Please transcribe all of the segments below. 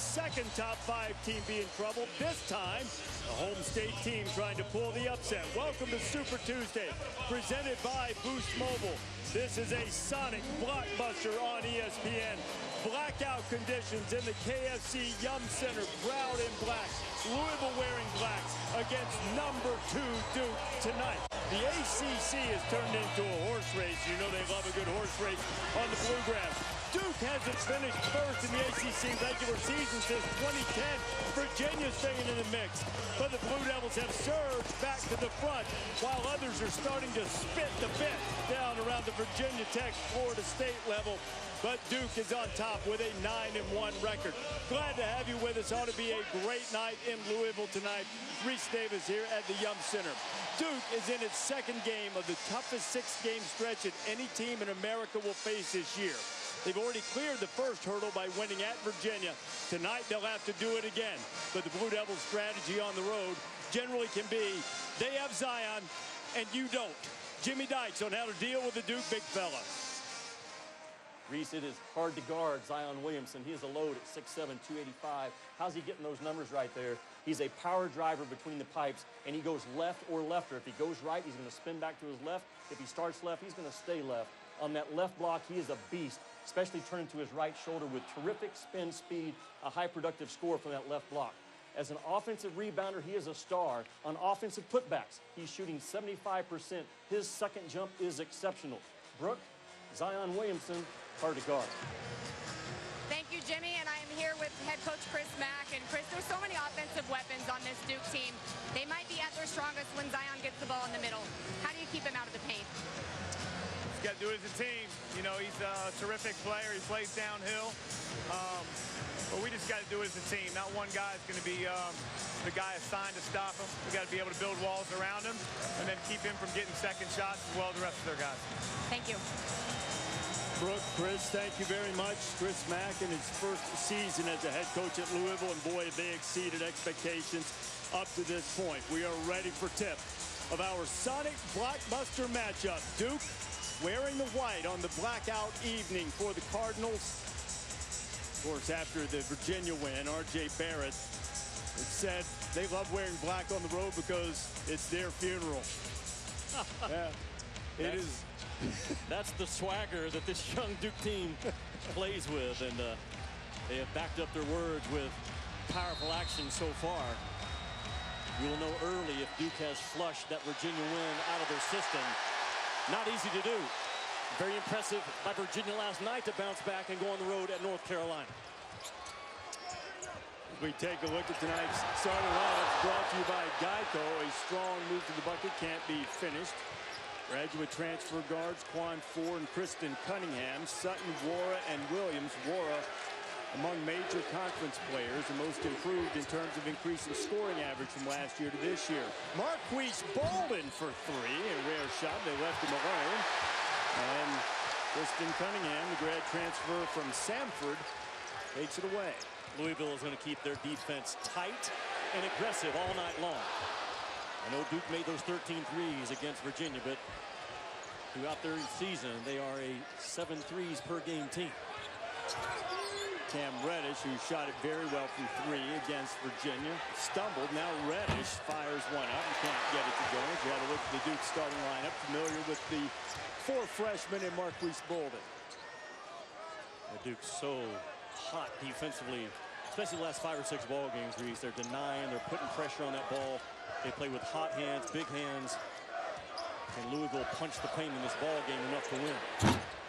second top 5 team be in trouble. This time, the home state team trying to pull the upset. Welcome to Super Tuesday, presented by Boost Mobile. This is a Sonic blockbuster on ESPN. Blackout conditions in the KFC Yum Center, crowd in black. Louisville wearing blacks against number 2 Duke tonight. The ACC has turned into a horse race. You know they love a good horse race on the Bluegrass. Duke hasn't finished first in the ACC regular season since 2010. Virginia's staying in the mix, but the Blue Devils have surged back to the front, while others are starting to spit the bit down around the Virginia Tech, Florida State level. But Duke is on top with a 9-1 record. Glad to have you with us. Ought to be a great night in Louisville tonight. Reese Davis here at the Yum Center. Duke is in its second game of the toughest 6-game stretch that any team in America will face this year. They've already cleared the first hurdle by winning at Virginia. Tonight they'll have to do it again. But the Blue Devils' strategy on the road generally can be, they have Zion and you don't. Jimmy Dykes on how to deal with the Duke big fella. Reese, it is hard to guard Zion Williamson. He is a load at 6'7", 285. How's he getting those numbers right there? He's a power driver between the pipes, and he goes left or lefter. If he goes right, he's going to spin back to his left. If he starts left, he's going to stay left. On that left block, he is a beast, especially turning to his right shoulder with terrific spin speed, a high productive score from that left block. As an offensive rebounder, he is a star. On offensive putbacks, he's shooting 75%. His second jump is exceptional. Brooke, Zion Williamson, hard to guard. Thank you, Jimmy, and I am here with head coach Chris Mack. And Chris, there's so many offensive weapons on this Duke team. They might be at their strongest when Zion gets the ball in the middle. How do you keep him out of the paint? He's got to do it as a team. You know, he's a terrific player. He plays downhill. But we just got to do it as a team. Not one guy is going to be the guy assigned to stop him. We got to be able to build walls around him and then keep him from getting second shots as well as the rest of their guys. Thank you. Brooke, Chris, thank you very much. Chris Mack in his first season as a head coach at Louisville, and boy, have they exceeded expectations up to this point. We are ready for tip of our Sonic blockbuster matchup. Duke wearing the white on the blackout evening for the Cardinals. Of course, after the Virginia win, R.J. Barrett said they love wearing black on the road because it's their funeral. Yeah, it is. That's the swagger that this young Duke team plays with, and they have backed up their words with powerful action so far. We will know early if Duke has flushed that Virginia win out of their system. Not easy to do. Very impressive by Virginia last night to bounce back and go on the road at North Carolina. We take a look at tonight's starting lineup, brought to you by Geico. A strong move to the bucket can't be finished. Graduate transfer guards Quan Ford and Kristen Cunningham, Sutton, Wara, and Williams. Wara among major conference players, the most improved in terms of increasing scoring average from last year to this year. Marquise Bolden for 3, a rare shot. They left him alone. And Kristen Cunningham, the grad transfer from Samford, takes it away. Louisville is going to keep their defense tight and aggressive all night long. I know Duke made those 13 threes against Virginia, but throughout their season, they are a 7 threes per game team. Cam Reddish, who shot it very well from 3 against Virginia, stumbled. Now Reddish fires one up and can't get it to go. If you had a look at the Duke starting lineup, familiar with the 4 freshmen and Marquise Bolden. Duke's so hot defensively, especially the last 5 or 6 ball games, Reese. They're denying, they're putting pressure on that ball. They play with hot hands, big hands. And Louisville punched the paint in this ball game enough to win.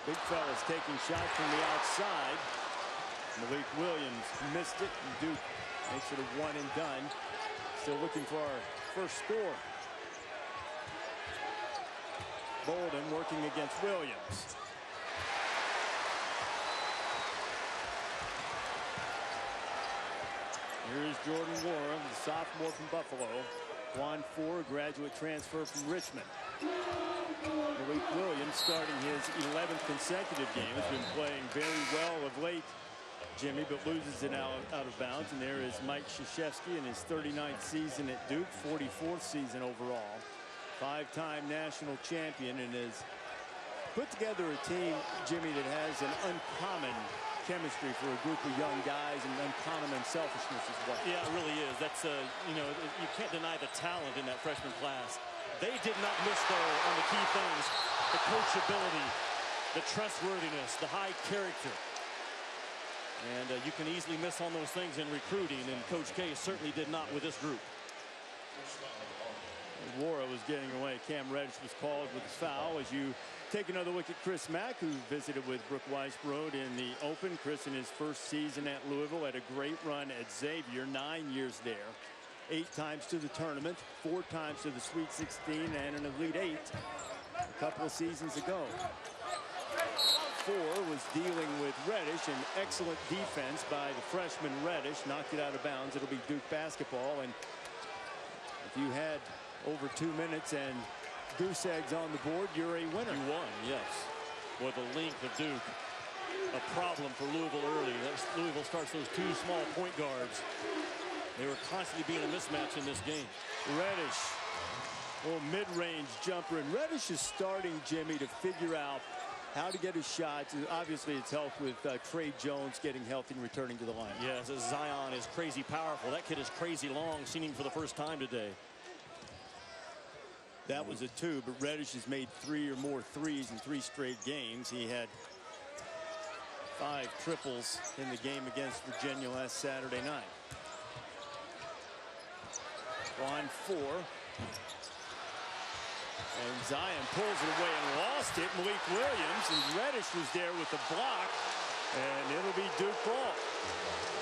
Big fella's taking shots from the outside. Malik Williams missed it, and Duke makes it a one and done. Still looking for our first score. Bolden working against Williams. Here is Jordan Wara, the sophomore from Buffalo. Quan Ford, graduate transfer from Richmond. Malik Williams starting his 11th consecutive game. Has been playing very well of late, Jimmy, but loses it out of bounds. And there is Mike Krzyzewski in his 39th season at Duke, 44th season overall. 5-time national champion, and has put together a team, Jimmy, that has an uncommon chemistry for a group of young guys and uncommon unselfishness as well. Yeah, it really is. That's, you know, you can't deny the talent in that freshman class. They did not miss, though, on the key things. The coachability, the trustworthiness, the high character. And you can easily miss on those things in recruiting, and Coach K certainly did not with this group. Wara was getting away. Cam Reddish was called with a foul. As you take another look at Chris Mack, who visited with Brooke Weisbrod in the Open. Chris, in his first season at Louisville, had a great run at Xavier, 9 years there. 8 times to the tournament, 4 times to the Sweet 16, and an Elite 8 a couple of seasons ago. 4 was dealing with Reddish, and excellent defense by the freshman Reddish. Knocked it out of bounds. It'll be Duke basketball. And if you had over 2 minutes and goose eggs on the board, you're a winner. You won, yes. Boy, the length of Duke, a problem for Louisville early. Louisville starts those 2 small point guards. They were constantly being a mismatch in this game. Reddish, little mid-range jumper, and Reddish is starting, Jimmy, to figure out how to get his shots. Obviously, it's helped with Trey Jones getting healthy and returning to the line. Yes, Zion is crazy powerful. That kid is crazy long. Seen him for the first time today. That was a 2, but Reddish has made 3 or more threes in 3 straight games. He had 5 triples in the game against Virginia last Saturday night. On 4. And Zion pulls it away and lost it. Malik Williams, and Reddish was there with the block. And it'll be Duke ball.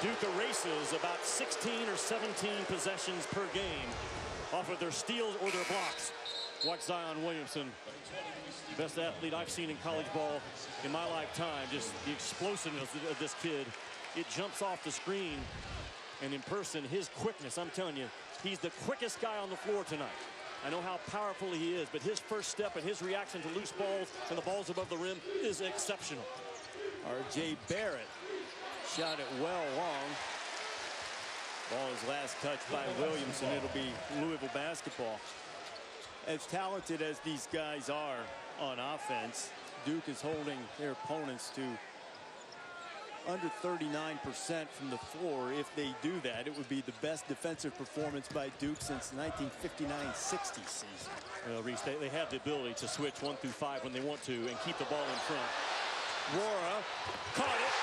Duke erases about 16 or 17 possessions per game off of their steals or their blocks. Watch Zion Williamson, best athlete I've seen in college ball in my lifetime. Just the explosiveness of this kid. It jumps off the screen, and in person, his quickness, I'm telling you, he's the quickest guy on the floor tonight. I know how powerful he is, but his first step and his reaction to loose balls and the balls above the rim is exceptional. R.J. Barrett shot it well long. Ball is last touched by Williamson. It'll be Louisville basketball. As talented as these guys are on offense, Duke is holding their opponents to under 39% from the floor. If they do that, it would be the best defensive performance by Duke since the 1959-60 season. Well, Reese, they have the ability to switch 1 through 5 when they want to and keep the ball in front. Wara caught it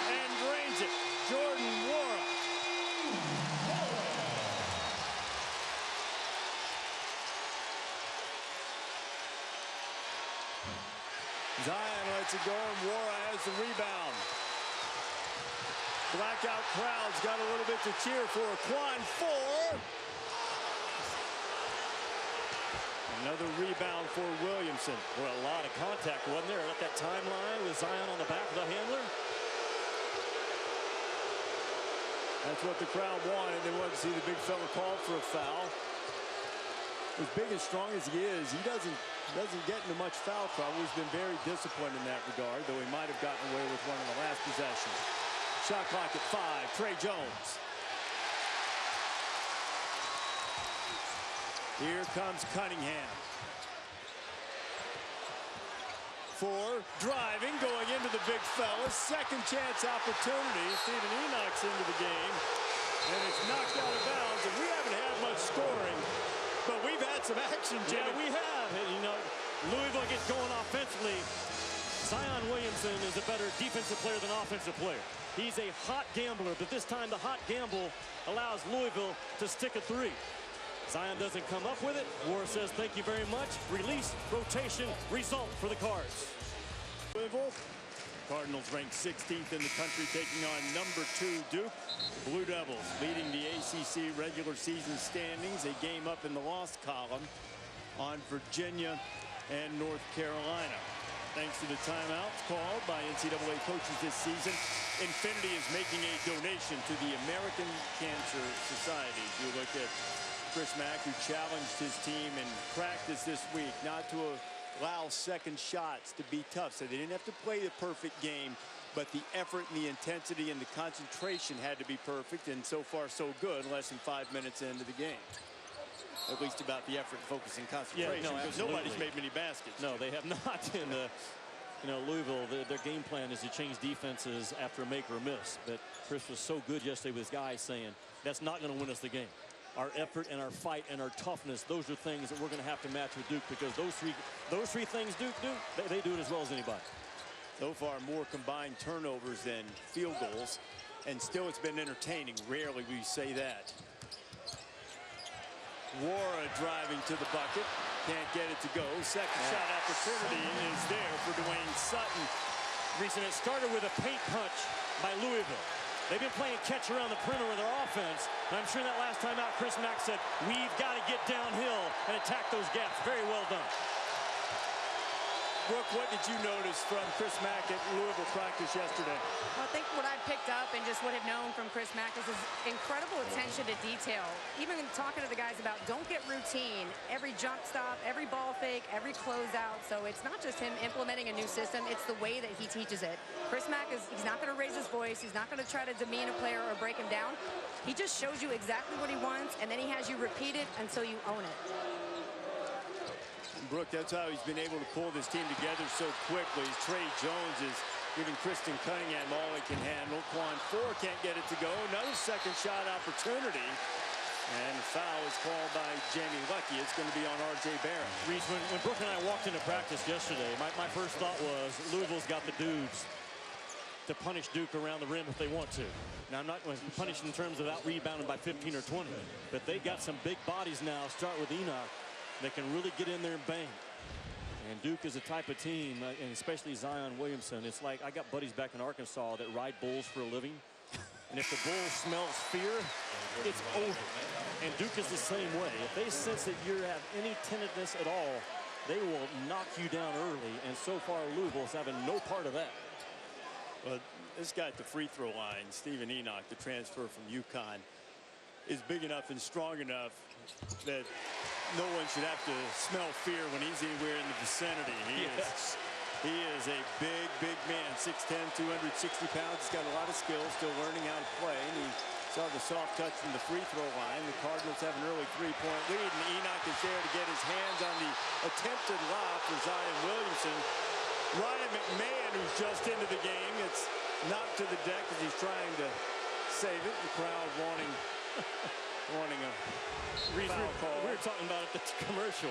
and drains it. Jordan Wara. Zion lets it go, and Wara has the rebound. Blackout crowds got a little bit to cheer for. Quan 4. Another rebound for Williamson. Boy, a lot of contact, wasn't there? At that timeline with Zion on the back of the handler. That's what the crowd wanted. They wanted to see the big fella called for a foul. As big and strong as he is, he doesn't get into much foul trouble. He's been very disciplined in that regard, though he might have gotten away with one in the last possession. Shot clock at 5. Trey Jones. Here comes Cunningham. 4, driving, going into the big fella. Second chance opportunity. Stephen Enoch's into the game. And it's knocked out of bounds. And we haven't had much scoring, but we've had some action, Jimmy. Yeah, we have. And, you know, Louisville gets going offensively. Zion Williamson is a better defensive player than offensive player. He's a hot gambler, but this time the hot gamble allows Louisville to stick a 3. Zion doesn't come up with it. Wara says, thank you very much. Release, rotation, result for the Cards. Louisville. Cardinals ranked 16th in the country, taking on number 2 Duke. Blue Devils leading the ACC regular season standings. A game up in the loss column on Virginia and North Carolina. Thanks to the timeouts called by NCAA coaches this season, Infinity is making a donation to the American Cancer Society. You look at Chris Mack, who challenged his team in practice this week not to allow second shots to be tough. So they didn't have to play the perfect game, but the effort and the intensity and the concentration had to be perfect. And so far, so good, less than 5 minutes into the game. At least about the effort, focus, and concentration. Yeah, no, because nobody's made many baskets. No, they have not. And You know, Louisville, their game plan is to change defenses after a make or a miss. But Chris was so good yesterday with his guys saying, that's not going to win us the game. Our effort and our fight and our toughness, those are things that we're going to have to match with Duke, because those three things Duke do, they do it as well as anybody. So far, more combined turnovers than field goals, and still it's been entertaining. Rarely we say that. Wara driving to the bucket. Can't get it to go. Second shot opportunity is there for Dwayne Sutton. Recently, it started with a paint punch by Louisville. They've been playing catch around the perimeter of their offense. And I'm sure that last time out, Chris Mack said, we've got to get downhill and attack those gaps. Very well done. Brooke, what did you notice from Chris Mack at Louisville practice yesterday? Well, I think what I picked up and just what I've known from Chris Mack is his incredible attention to detail. Even talking to the guys about don't get routine. Every jump stop, every ball fake, every closeout. So it's not just him implementing a new system. It's the way that he teaches it. Chris Mack he's not going to raise his voice. He's not going to try to demean a player or break him down. He just shows you exactly what he wants, and then he has you repeat it until you own it. Brooke, that's how he's been able to pull this team together so quickly. Trey Jones is giving Kristen Cunningham all he can handle. Quan Four can't get it to go. Another second shot opportunity. And the foul is called by Jamie Lucky. It's going to be on R.J. Barrett. Reese, when Brooke and I walked into practice yesterday, my first thought was Louisville's got the dudes to punish Duke around the rim if they want to. Now, I'm not going to punish in terms of out-rebounding by 15 or 20, but they got some big bodies now, start with Enoch, that can really get in there and bang. And Duke is a type of team, and especially Zion Williamson. It's like I got buddies back in Arkansas that ride bulls for a living. And if the bull smells fear, it's over. And Duke is the same way. If they sense that you have any tentativeness at all, they will knock you down early. And so far, Louisville's having no part of that. Well, this guy at the free throw line, Stephen Enoch, the transfer from UConn, is big enough and strong enough that no one should have to smell fear when he's anywhere in the vicinity. He is a big, big man, 6'10", 260 pounds. He's got a lot of skills, still learning how to play. And he saw the soft touch from the free throw line. The Cardinals have an early three-point lead, and Enoch is there to get his hands on the attempted lob for Zion Williamson. Ryan McMahon, who's just into the game, it's knocked to the deck as he's trying to save it. The crowd wanting a foul call. We were talking about it at the commercial.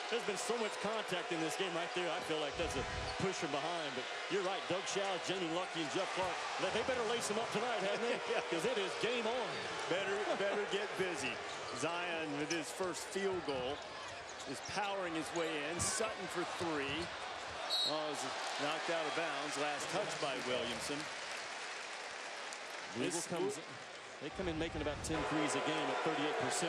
There's been so much contact in this game right there. I feel like that's a push from behind. But you're right, Doug Shaw, Jamie Lucky, and Jeff Clark, they better lace them up tonight, haven't they? Because it is game on. Better get busy. Zion with his first field goal is powering his way in. Sutton for three. Oh, is knocked out of bounds. Last touch by Williamson. They come in making about 10 threes a game at 38%.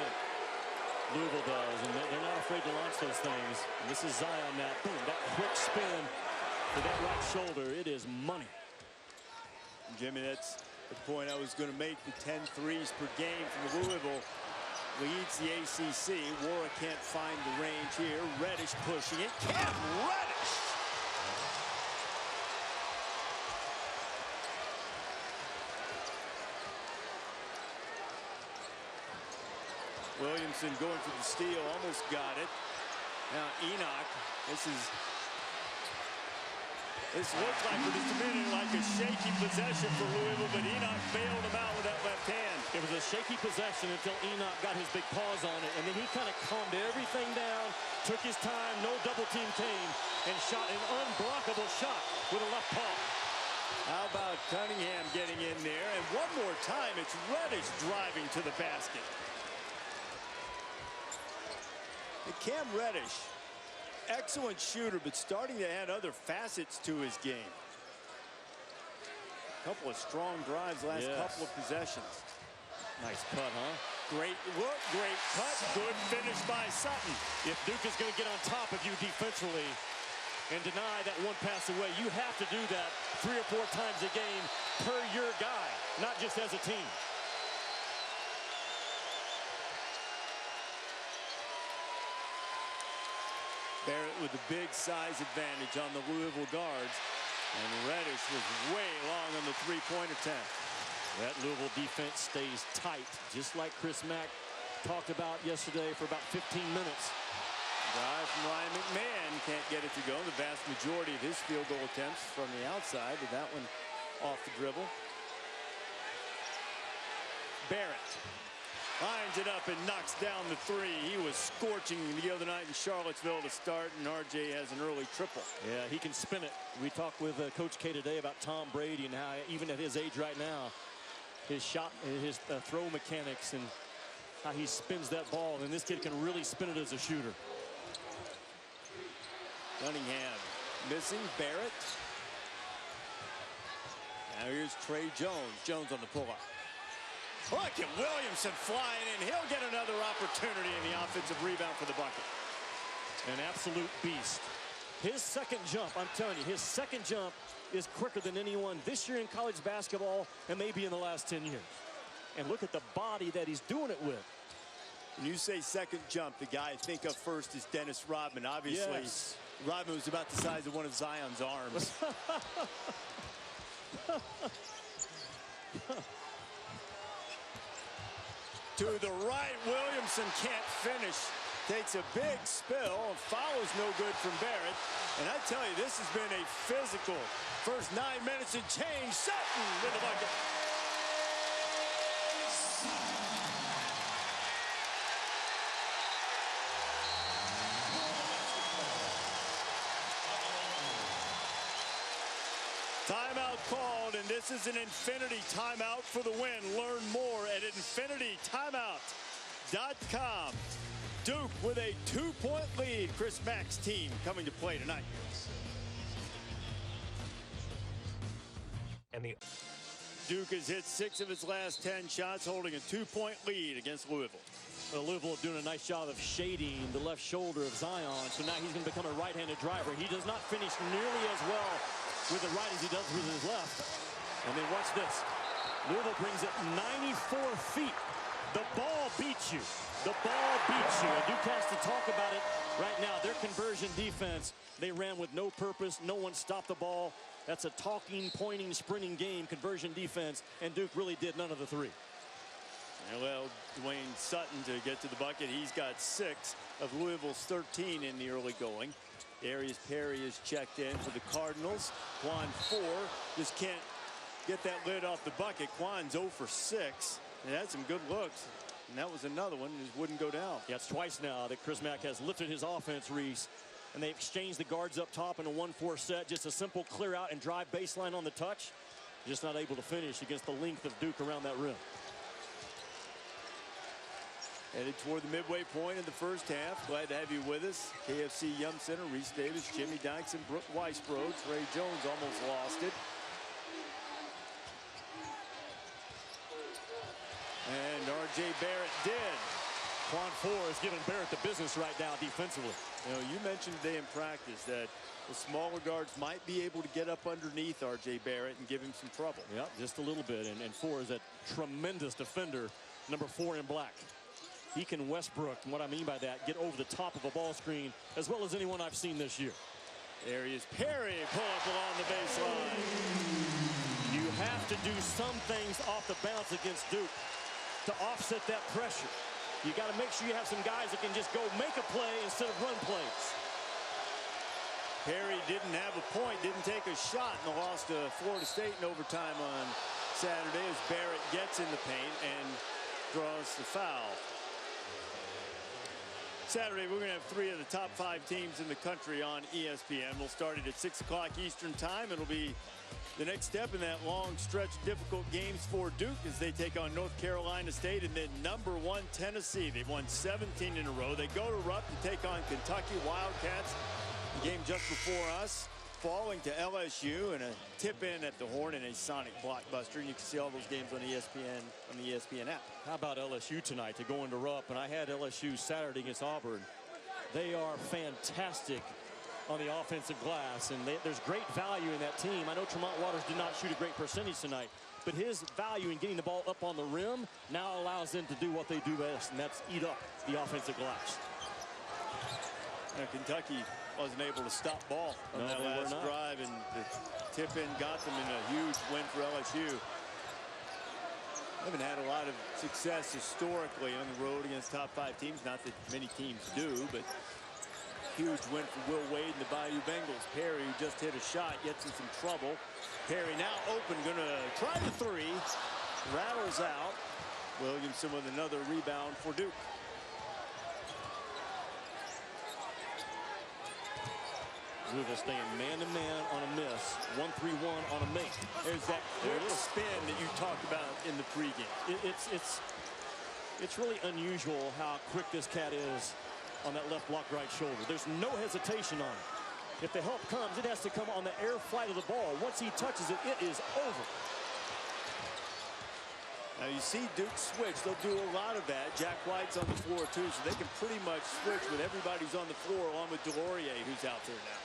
Louisville does, and they're not afraid to launch those things. And this is Zion now. Boom, that quick spin to that right shoulder. It is money. Jimmy, that's the point I was going to make. The 10 threes per game from Louisville leads the ACC. Wara can't find the range here. Reddish pushing it. Cam Reddish! Williamson going for the steal, almost got it. Now Enoch, this looks like for just a minute like a shaky possession for Louisville, but Enoch bailed him out with that left hand. It was a shaky possession until Enoch got his big paws on it, and then he kind of calmed everything down, took his time, no double team came, and shot an unblockable shot with a left paw. How about Cunningham getting in there, and one more time it's Reddish driving to the basket. Cam Reddish, excellent shooter, but starting to add other facets to his game. A couple of strong drives last couple of possessions. Nice cut, huh? Great look, great cut, good finish by Sutton. If Duke is going to get on top of you defensively and deny that one pass away, you have to do that 3 or 4 times a game per your guy, not just as a team. Barrett with a big size advantage on the Louisville guards. And Reddish was way long on the three-point attempt. That Louisville defense stays tight, just like Chris Mack talked about yesterday for about 15 minutes. Drive from Ryan McMahon, can't get it to go. The vast majority of his field goal attempts from the outside, but that one off the dribble. Barrett lines it up and knocks down the three. He was scorching the other night in Charlottesville to start, and RJ has an early triple. Yeah, he can spin it. We talked with Coach K today about Tom Brady and how even at his age right now, his shot, his throw mechanics and how he spins that ball. And this kid can really spin it as a shooter. Cunningham missing. Barrett. Now here's Trey Jones. Jones on the pull-up. Look at Williamson flying in. He'll get another opportunity in the offensive rebound for the bucket. An absolute beast. His second jump, I'm telling you, his second jump is quicker than anyone this year in college basketball and maybe in the last 10 years. And look at the body that he's doing it with. When you say second jump, the guy I think of first is Dennis Rodman. Obviously, yes. Rodman was about the size of one of Zion's arms. To the right, Williamson can't finish. Takes a big spill and follows no good from Barrett. And I tell you, this has been a physical first 9 minutes and change. Sutton with the bucket. Timeout called, and this is an Infinity timeout for the win. Learn more at infinitytimeout.com. Duke with a 2-point lead. Chris Mack's team coming to play tonight. And Duke has hit 6 of his last 10 shots, holding a 2-point lead against Louisville. Well, Louisville doing a nice job of shading the left shoulder of Zion, so now he's going to become a right-handed driver. He does not finish nearly as well with the right as he does with his left. And then watch this. Louisville brings it 94 feet. The ball beats you. The ball beats you. And Duke has to talk about it right now. Their conversion defense, they ran with no purpose. No one stopped the ball. That's a talking, pointing, sprinting game, conversion defense. And Duke really did none of the three. And well, Dwayne Sutton to get to the bucket. He's got 6 of Louisville's 13 in the early going. Darius Perry is checked in for the Cardinals. Quan 4 just can't get that lid off the bucket. Quan's 0 for 6. And had some good looks. And that was another one that just wouldn't go down. Yeah, it's twice now that Chris Mack has lifted his offense, Reese. And they exchanged the guards up top in a 1-4 set. Just a simple clear out and drive baseline on the touch. Just not able to finish against the length of Duke around that rim. Headed toward the midway point in the first half. Glad to have you with us. KFC Yum Center, Reese Davis, Jimmy Dykes, and Brooke Weisbrod. Trey Jones almost lost it. And R.J. Barrett did. Quan 4 is giving Barrett the business right now defensively. You know, you mentioned today in practice that the smaller guards might be able to get up underneath R.J. Barrett and give him some trouble. Yeah, just a little bit. And 4 is a tremendous defender, number 4 in black. He can Westbrook, and what I mean by that, get over the top of a ball screen as well as anyone I've seen this year. There he is. Perry pull up along the baseline. You have to do some things off the bounce against Duke to offset that pressure. You got to make sure you have some guys that can just go make a play instead of run plays. Perry didn't have a point, didn't take a shot in the loss to Florida State in overtime on Saturday as Barrett gets in the paint and draws the foul. Saturday, we're going to have 3 of the top 5 teams in the country on ESPN. We'll start it at 6 o'clock Eastern time. It'll be the next step in that long stretch of difficult games for Duke as they take on North Carolina State and then number 1 Tennessee. They've won 17 in a row. They go to Rupp to take on Kentucky Wildcats. The game just before us, falling to LSU, and a tip in at the Horn in a sonic blockbuster. You can see all those games on ESPN, on the ESPN app. How about LSU tonight to go into Rupp? And I had LSU Saturday against Auburn. They are fantastic on the offensive glass, and there's great value in that team. I know Tremont Waters did not shoot a great percentage tonight, but his value in getting the ball up on the rim now allows them to do what they do best, and that's eat up the offensive glass. Now, Kentucky wasn't able to stop ball on that last drive, and the tip-in got them in a huge win for LSU. Haven't had a lot of success historically on the road against top 5 teams. Not that many teams do, but huge win for Will Wade and the Bayou Bengals. Perry, who just hit a shot, gets in some trouble. Perry now open, gonna try the three. Rattles out. Williamson with another rebound for Duke. Louisville staying man-to-man on a miss. 1-3-1 on a make. There's that quick spin that you talked about in the pregame. It's really unusual how quick this cat is on that left block right shoulder. There's no hesitation on it. If the help comes, it has to come on the air flight of the ball. Once he touches it, it is over. Now you see Duke switch. They'll do a lot of that. Jack White's on the floor too, so they can pretty much switch with everybody who's on the floor, along with Delorier, who's out there now.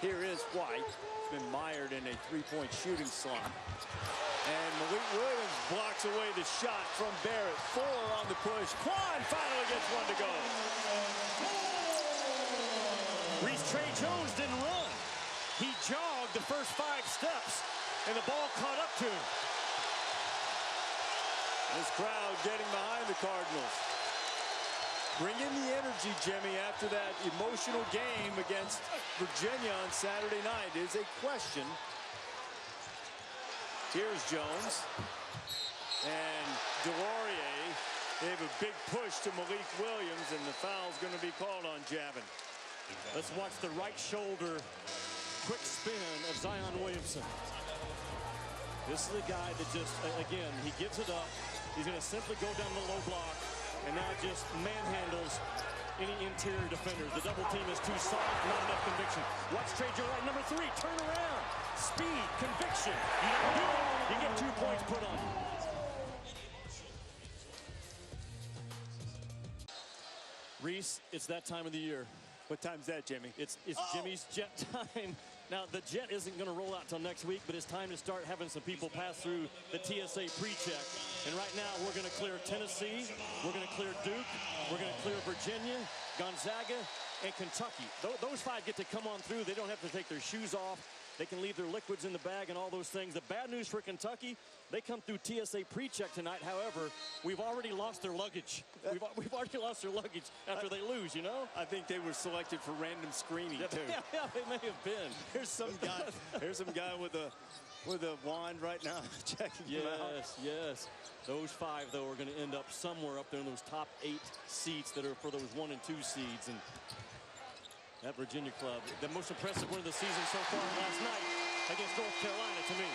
Here is White. He's been mired in a three-point shooting slump. And Malik Williams blocks away the shot from Barrett. 4 on the push. Quan finally gets one to go. Reese Trey Jones didn't run. He jogged the first 5 steps, and the ball caught up to him. This crowd getting behind the Cardinals. Bring in the energy, Jimmy, after that emotional game against Virginia on Saturday night is a question. Here's Jones. And Delorier gave a big push to Malik Williams, and the foul's going to be called on Javin. Let's watch the right shoulder quick spin of Zion Williamson. This is a guy that just, again, he gives it up. He's going to simply go down the low block and now just manhandles any interior defenders. The double team is too soft, not enough conviction. Watch Trey Jones at number 3, turn around. Speed, conviction. You don't do it, you get 2 points put on you. Reese, it's that time of the year. What time's that, Jimmy? It's Jimmy's jet time. Now, the jet isn't going to roll out till next week, but it's time to start having some people pass through the TSA pre-check. And right now, we're going to clear Tennessee, we're going to clear Duke, we're going to clear Virginia, Gonzaga, and Kentucky. Those 5 get to come on through. They don't have to take their shoes off. They can leave their liquids in the bag and all those things. The bad news for Kentucky, they come through TSA pre-check tonight. However, we've already lost their luggage. We've already lost their luggage after they lose, you know? I think they were selected for random screening, too. Yeah, they may have been. Here's some guy with a wand right now checking them out. Yes. Those 5, though, are going to end up somewhere up there in those top 8 seats that are for those 1 and 2 seeds. And that Virginia club, the most impressive win of the season so far last night against North Carolina to me.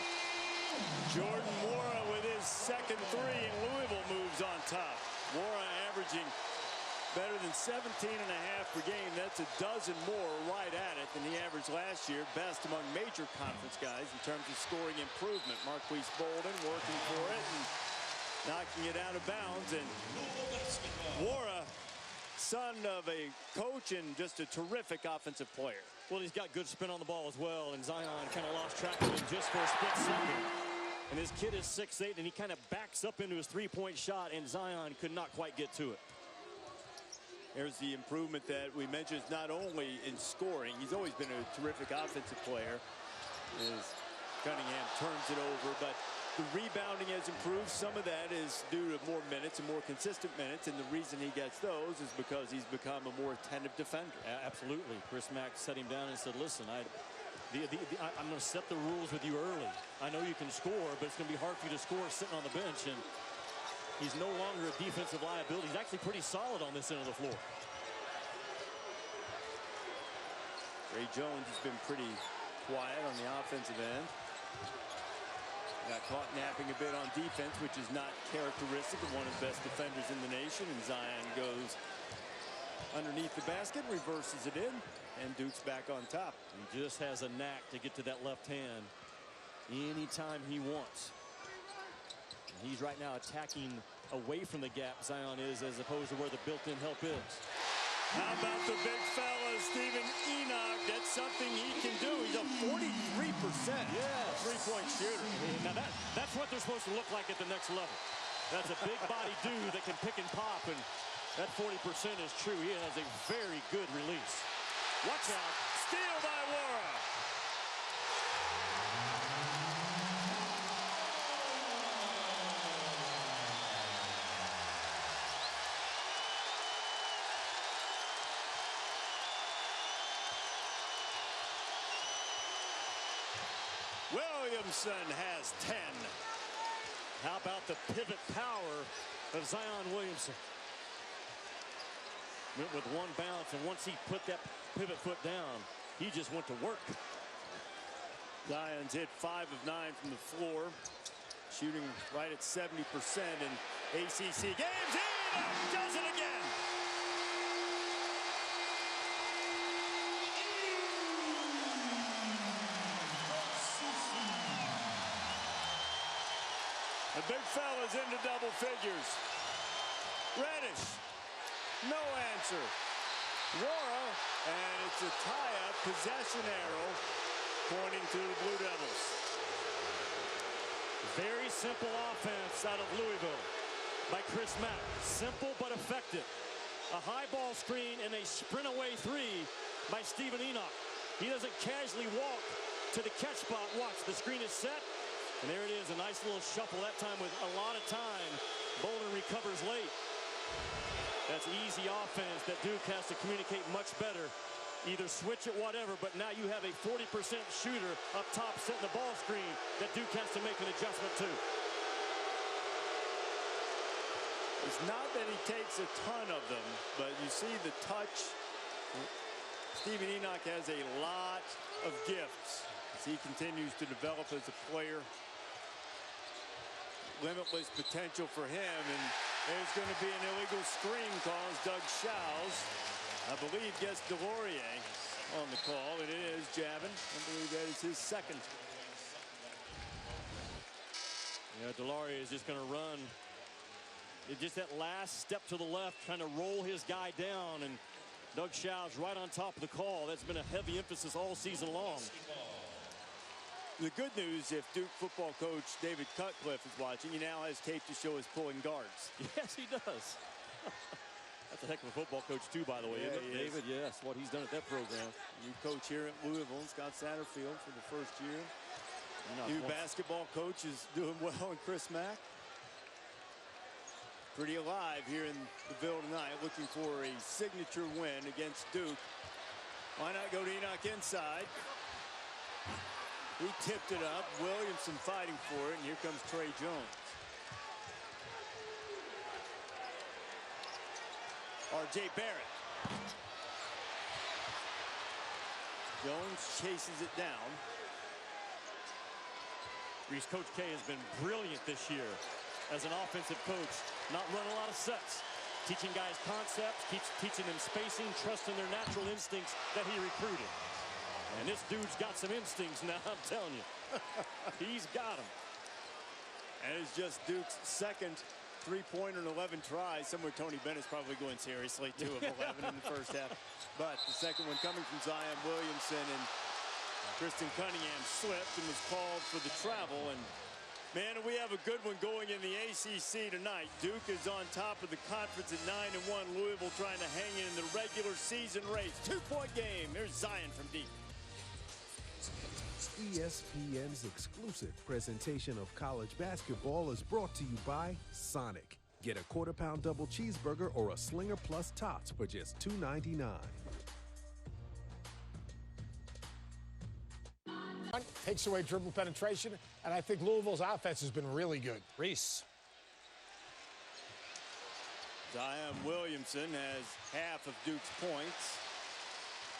Jordan Mora with his second 3, and Louisville moves on top. Mora averaging better than 17.5 per game. That's a dozen more right at it than he averaged last year. Best among major conference guys in terms of scoring improvement. Marquise Bolden working for it and knocking it out of bounds. And Mora, son of a coach and just a terrific offensive player. Well, he's got good spin on the ball as well, and Zion kind of lost track of him just for a split second. And his kid is 6'8", and he kind of backs up into his three-point shot, and Zion could not quite get to it. There's the improvement that we mentioned, not only in scoring. He's always been a terrific offensive player as Cunningham turns it over, but the rebounding has improved. Some of that is due to more minutes and more consistent minutes, and the reason he gets those is because he's become a more attentive defender. Absolutely. Chris Mack set him down and said, listen, I'm going to set the rules with you early. I know you can score, but it's going to be hard for you to score sitting on the bench. And he's no longer a defensive liability. He's actually pretty solid on this end of the floor. Ray Jones has been pretty quiet on the offensive end. Got caught napping a bit on defense, which is not characteristic of one of the best defenders in the nation. And Zion goes underneath the basket, reverses it in, and Duke's back on top. He just has a knack to get to that left hand anytime he wants. And he's right now attacking away from the gap, Zion is, as opposed to where the built-in help is. How about the big fella, Stephen Enoch? That's something he can do. He's a 43% three-point shooter. Now that's what they're supposed to look like at the next level. That's a big body dude that can pick and pop, and that 40% is true. He has a very good release. Watch out. Steal by Wara. Williamson has 10. How about the pivot power of Zion Williamson? Went with one bounce, and once he put that pivot foot down, he just went to work. Zion's hit 5 of 9 from the floor, shooting right at 70% in ACC games. He does it again. The big fella's into double figures. Reddish, no answer. Wara, and it's a tie-up, possession arrow, pointing to the Blue Devils. Very simple offense out of Louisville by Chris Mack. Simple but effective. A high ball screen and a sprint away three by Stephen Enoch. He doesn't casually walk to the catch spot. Watch, the screen is set. And there it is, a nice little shuffle, that time with a lot of time. Bolden recovers late. That's easy offense that Duke has to communicate much better. Either switch it, whatever, but now you have a 40% shooter up top setting the ball screen that Duke has to make an adjustment to. It's not that he takes a ton of them, but you see the touch. Stephen Enoch has a lot of gifts as he continues to develop as a player. Limitless potential for him, and there's going to be an illegal screen call as Doug Shows, I believe, gets Delorier on the call, and it is Javin. I believe that is his second. Yeah, Delorier is just going to run. It's just that last step to the left, trying to roll his guy down, and Doug Shows right on top of the call. That's been a heavy emphasis all season long. The good news, if Duke football coach David Cutcliffe is watching, he now has tape to show his pulling guards. Yes, he does. That's a heck of a football coach, too, by the way, isn't it, David? Yes, what he's done at that program. New coach here at Louisville, Scott Satterfield, for the first year. New basketball coach is doing well in Chris Mack. Pretty alive here in the Ville tonight, looking for a signature win against Duke. Why not go to Enoch inside? He tipped it up. Williamson fighting for it, and here comes Trey Jones. R.J. Barrett. Jones chases it down. Reese, Coach K has been brilliant this year as an offensive coach. Not running a lot of sets. Teaching guys concepts, teaching them spacing, trusting their natural instincts that he recruited. And this dude's got some instincts now, I'm telling you. He's got them. And it's just Duke's second three-pointer in 11 tries. Somewhere Tony Bennett's probably going seriously, 2 of 11 in the first half. But the second one coming from Zion Williamson, and Kristen Cunningham slipped and was called for the travel. And man, we have a good one going in the ACC tonight. Duke is on top of the conference at 9-1. Louisville trying to hang in the regular season race. 2-point game. There's Zion from deep. ESPN's exclusive presentation of college basketball is brought to you by Sonic. Get a quarter-pound double cheeseburger or a Slinger Plus Tots for just $2.99. Takes away dribble penetration, and I think Louisville's offense has been really good. Reese. Zion Williamson has half of Duke's points.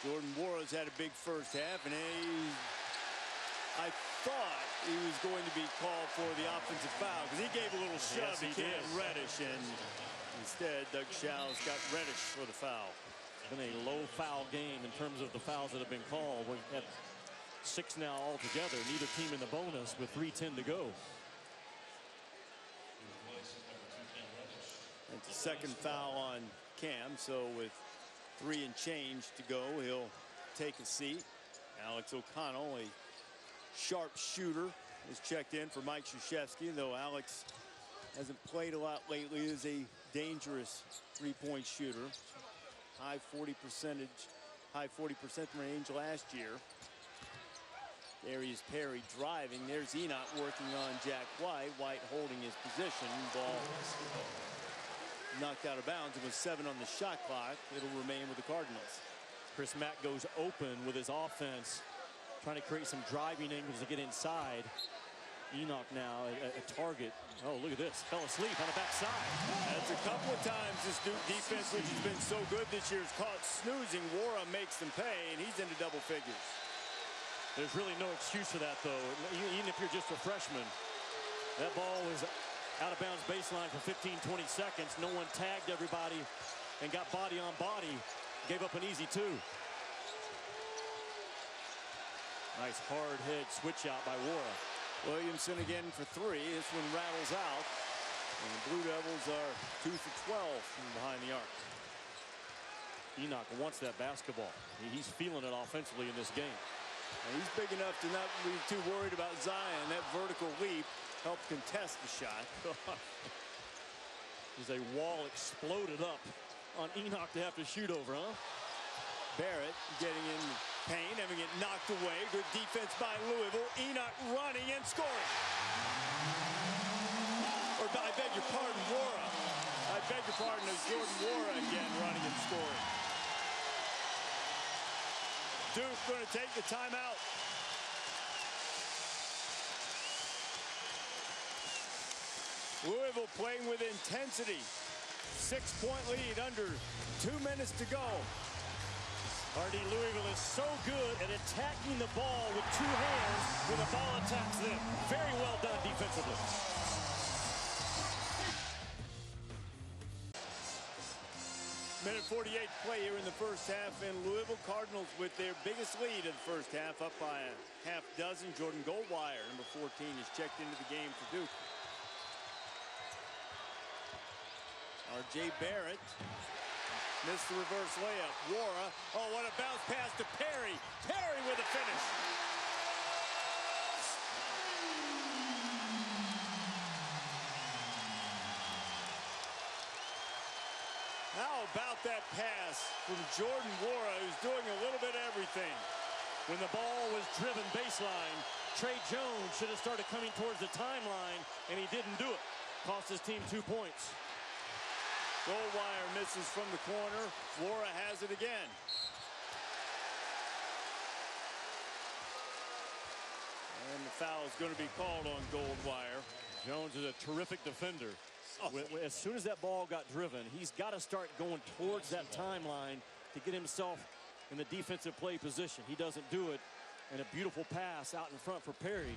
Jordan Wara's had a big first half, and I thought he was going to be called for the offensive foul because he gave a little shove to Cam Reddish, and instead Doug Shows got Reddish for the foul. It's been a low foul game in terms of the fouls that have been called. We have 6 now altogether, neither team in the bonus with 3:10 to go. It's a second foul on Cam, so with 3 and change to go, he'll take a seat. Alex O'Connell, a sharp shooter, is checked in for Mike Krzyzewski, though Alex hasn't played a lot lately, is a dangerous three-point shooter. High 40% range last year. Darius Perry driving. There's Enoch working on Jack White. White holding his position. Ball knocked out of bounds. It was 7 on the shot clock. It'll remain with the Cardinals. Chris Mack goes open with his offense trying to create some driving angles to get inside. Enoch now a target. Oh, look at this. Fell asleep on the backside. That's a couple of times this Duke defense, which has been so good this year, is caught snoozing. Wara makes them pay, and he's into double figures. There's really no excuse for that, though. Even if you're just a freshman, that ball was out of bounds baseline for 15, 20 seconds. No one tagged everybody and got body on body. Gave up an easy 2. Nice hard head switch out by Wara. Williamson again for 3. This one rattles out. And the Blue Devils are 2 for 12 from behind the arc. Enoch wants that basketball. He's feeling it offensively in this game. And he's big enough to not be too worried about Zion. That vertical leap helped contest the shot. There's a wall exploded up on Enoch to have to shoot over, huh? Barrett getting in pain, having it knocked away. Good defense by Louisville. Enoch running and scoring. Or I beg your pardon, Wara. I beg your pardon, it's Jordan Wara again running and scoring. Duke going to take the timeout. Louisville playing with intensity. 6-point lead under 2 minutes to go. RD Louisville is so good at attacking the ball with 2 hands when the ball attacks them. Very well done defensively. Minute 48 play here in the first half, and Louisville Cardinals with their biggest lead in the first half, up by a half dozen. Jordan Goldwire, number 14, is checked into the game for Duke. R.J. Barrett missed the reverse layup. Wara, oh, what a bounce pass to Perry. Perry with a finish. How about that pass from Jordan Wara, who's doing a little bit of everything? When the ball was driven baseline, Trey Jones should have started coming towards the timeline, and he didn't do it. Cost his team 2 points. Goldwire misses from the corner. Wara has it again. And the foul is going to be called on Goldwire. Jones is a terrific defender. As soon as that ball got driven, he's got to start going towards that timeline to get himself in the defensive play position. He doesn't do it, and a beautiful pass out in front for Perry.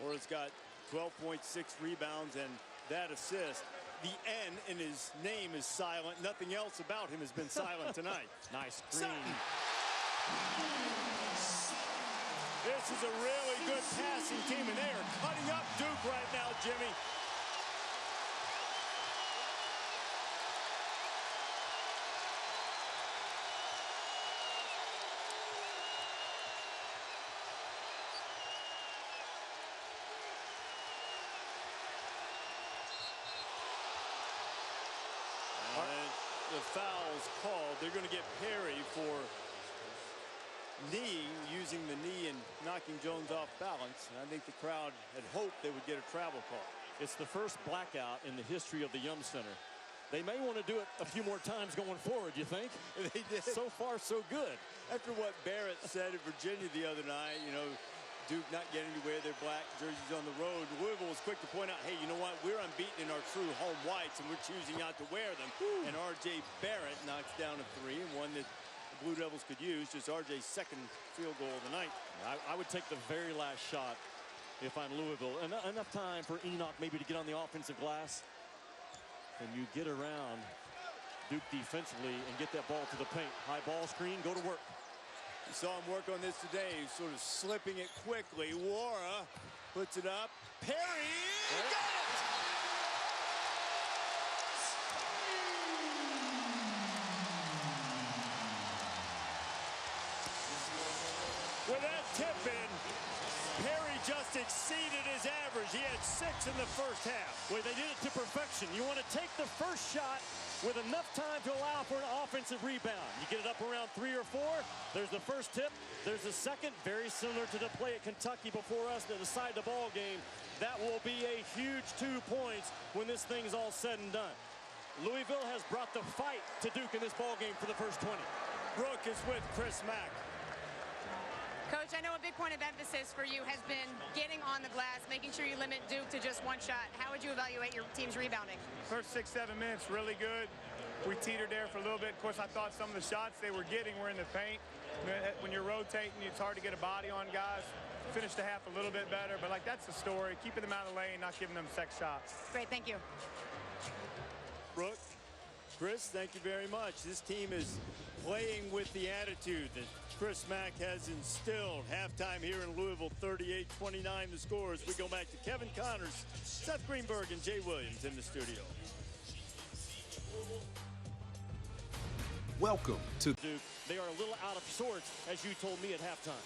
Wara's got 12.6 rebounds and that assist. The N in his name is silent. Nothing else about him has been silent tonight. Nice screen. This is a really good passing team, and they are cutting up Duke right now, Jimmy. The foul's called. They're going to get Perry for knee, using the knee and knocking Jones off balance. And I think the crowd had hoped they would get a travel call. It's the first blackout in the history of the Yum Center. They may want to do it a few more times going forward, you think? They did. So far, so good. After what Barrett said at Virginia the other night, you know, Duke not getting to wear their black jerseys on the road. Louisville was quick to point out, hey, you know what? We're unbeaten in our true home whites, and we're choosing not to wear them. And R.J. Barrett knocks down a 3, and one that the Blue Devils could use. Just R.J.'s second field goal of the night. I would take the very last shot if I'm Louisville. Enough time for Enoch maybe to get on the offensive glass. And you get around Duke defensively and get that ball to the paint. High ball screen, go to work. You saw him work on this today. He's sort of slipping it quickly. Wara puts it up. Perry got it! With that tip in, Perry just exceeded his average. He had 6 in the first half. Well, they did it to perfection. You want to take the first shot with enough time to allow for an offensive rebound. You get it up around 3 or 4. There's the first tip. There's the second. Very similar to the play at Kentucky before us to decide the ball game. That will be a huge 2 points when this thing's all said and done. Louisville has brought the fight to Duke in this ball game for the first 20. Brooke is with Chris Mack. Coach, I know a big point of emphasis for you has been getting on the glass, making sure you limit Duke to just one shot. How would you evaluate your team's rebounding? First 6-7 minutes, really good. We teetered there for a little bit. Of course, I thought some of the shots they were getting were in the paint. When you're rotating, it's hard to get a body on guys. Finished the half a little bit better, but like that's the story. Keeping them out of the lane, not giving them sex shots. Great, thank you. Brooke, Chris, thank you very much. This team is playing with the attitude that Chris Mack has instilled. Halftime here in Louisville, 38-29 the score as we go back to Kevin Connors, Seth Greenberg, and Jay Williams in the studio. Welcome to Duke. They are a little out of sorts, as you told me at halftime.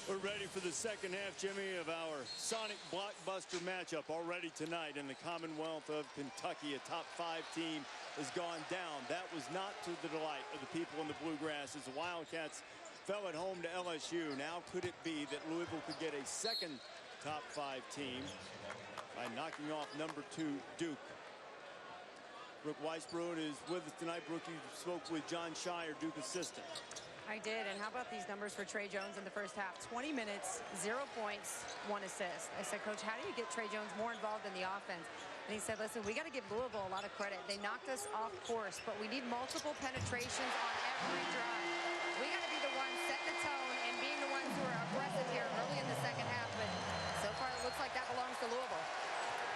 We're ready for the second half, Jimmy, of our Sonic blockbuster matchup already tonight in the Commonwealth of Kentucky. A top 5 team has gone down. That was not to the delight of the people in the Bluegrass as the Wildcats fell at home to LSU. Now could it be that Louisville could get a second top 5 team by knocking off number 2 Duke? Brooke Weisbrod is with us tonight. Brooke, you spoke with John Shire, Duke assistant. I did, and how about these numbers for Trey Jones in the first half? 20 minutes, 0 points, 1 assist. I said, Coach, how do you get Trey Jones more involved in the offense? And he said, listen, we got to give Louisville a lot of credit. They knocked us off course, but we need multiple penetrations on every drive. We got to be the ones setting the tone and being the ones who are aggressive here early in the second half, but so far it looks like that belongs to Louisville.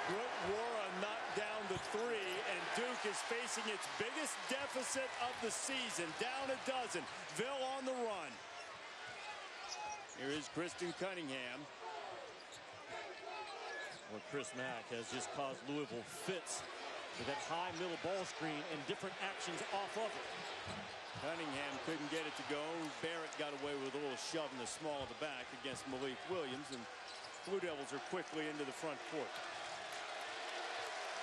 Brooke Wara knocked down the 3, and Duke is facing its biggest deficit of the season, down a dozen. Ville on the run. Here is Kristen Cunningham. Well, Chris Mack has just caused Louisville fits with that high middle ball screen and different actions off of it. Cunningham couldn't get it to go. Barrett got away with a little shove in the small of the back against Malik Williams, and Blue Devils are quickly into the front court.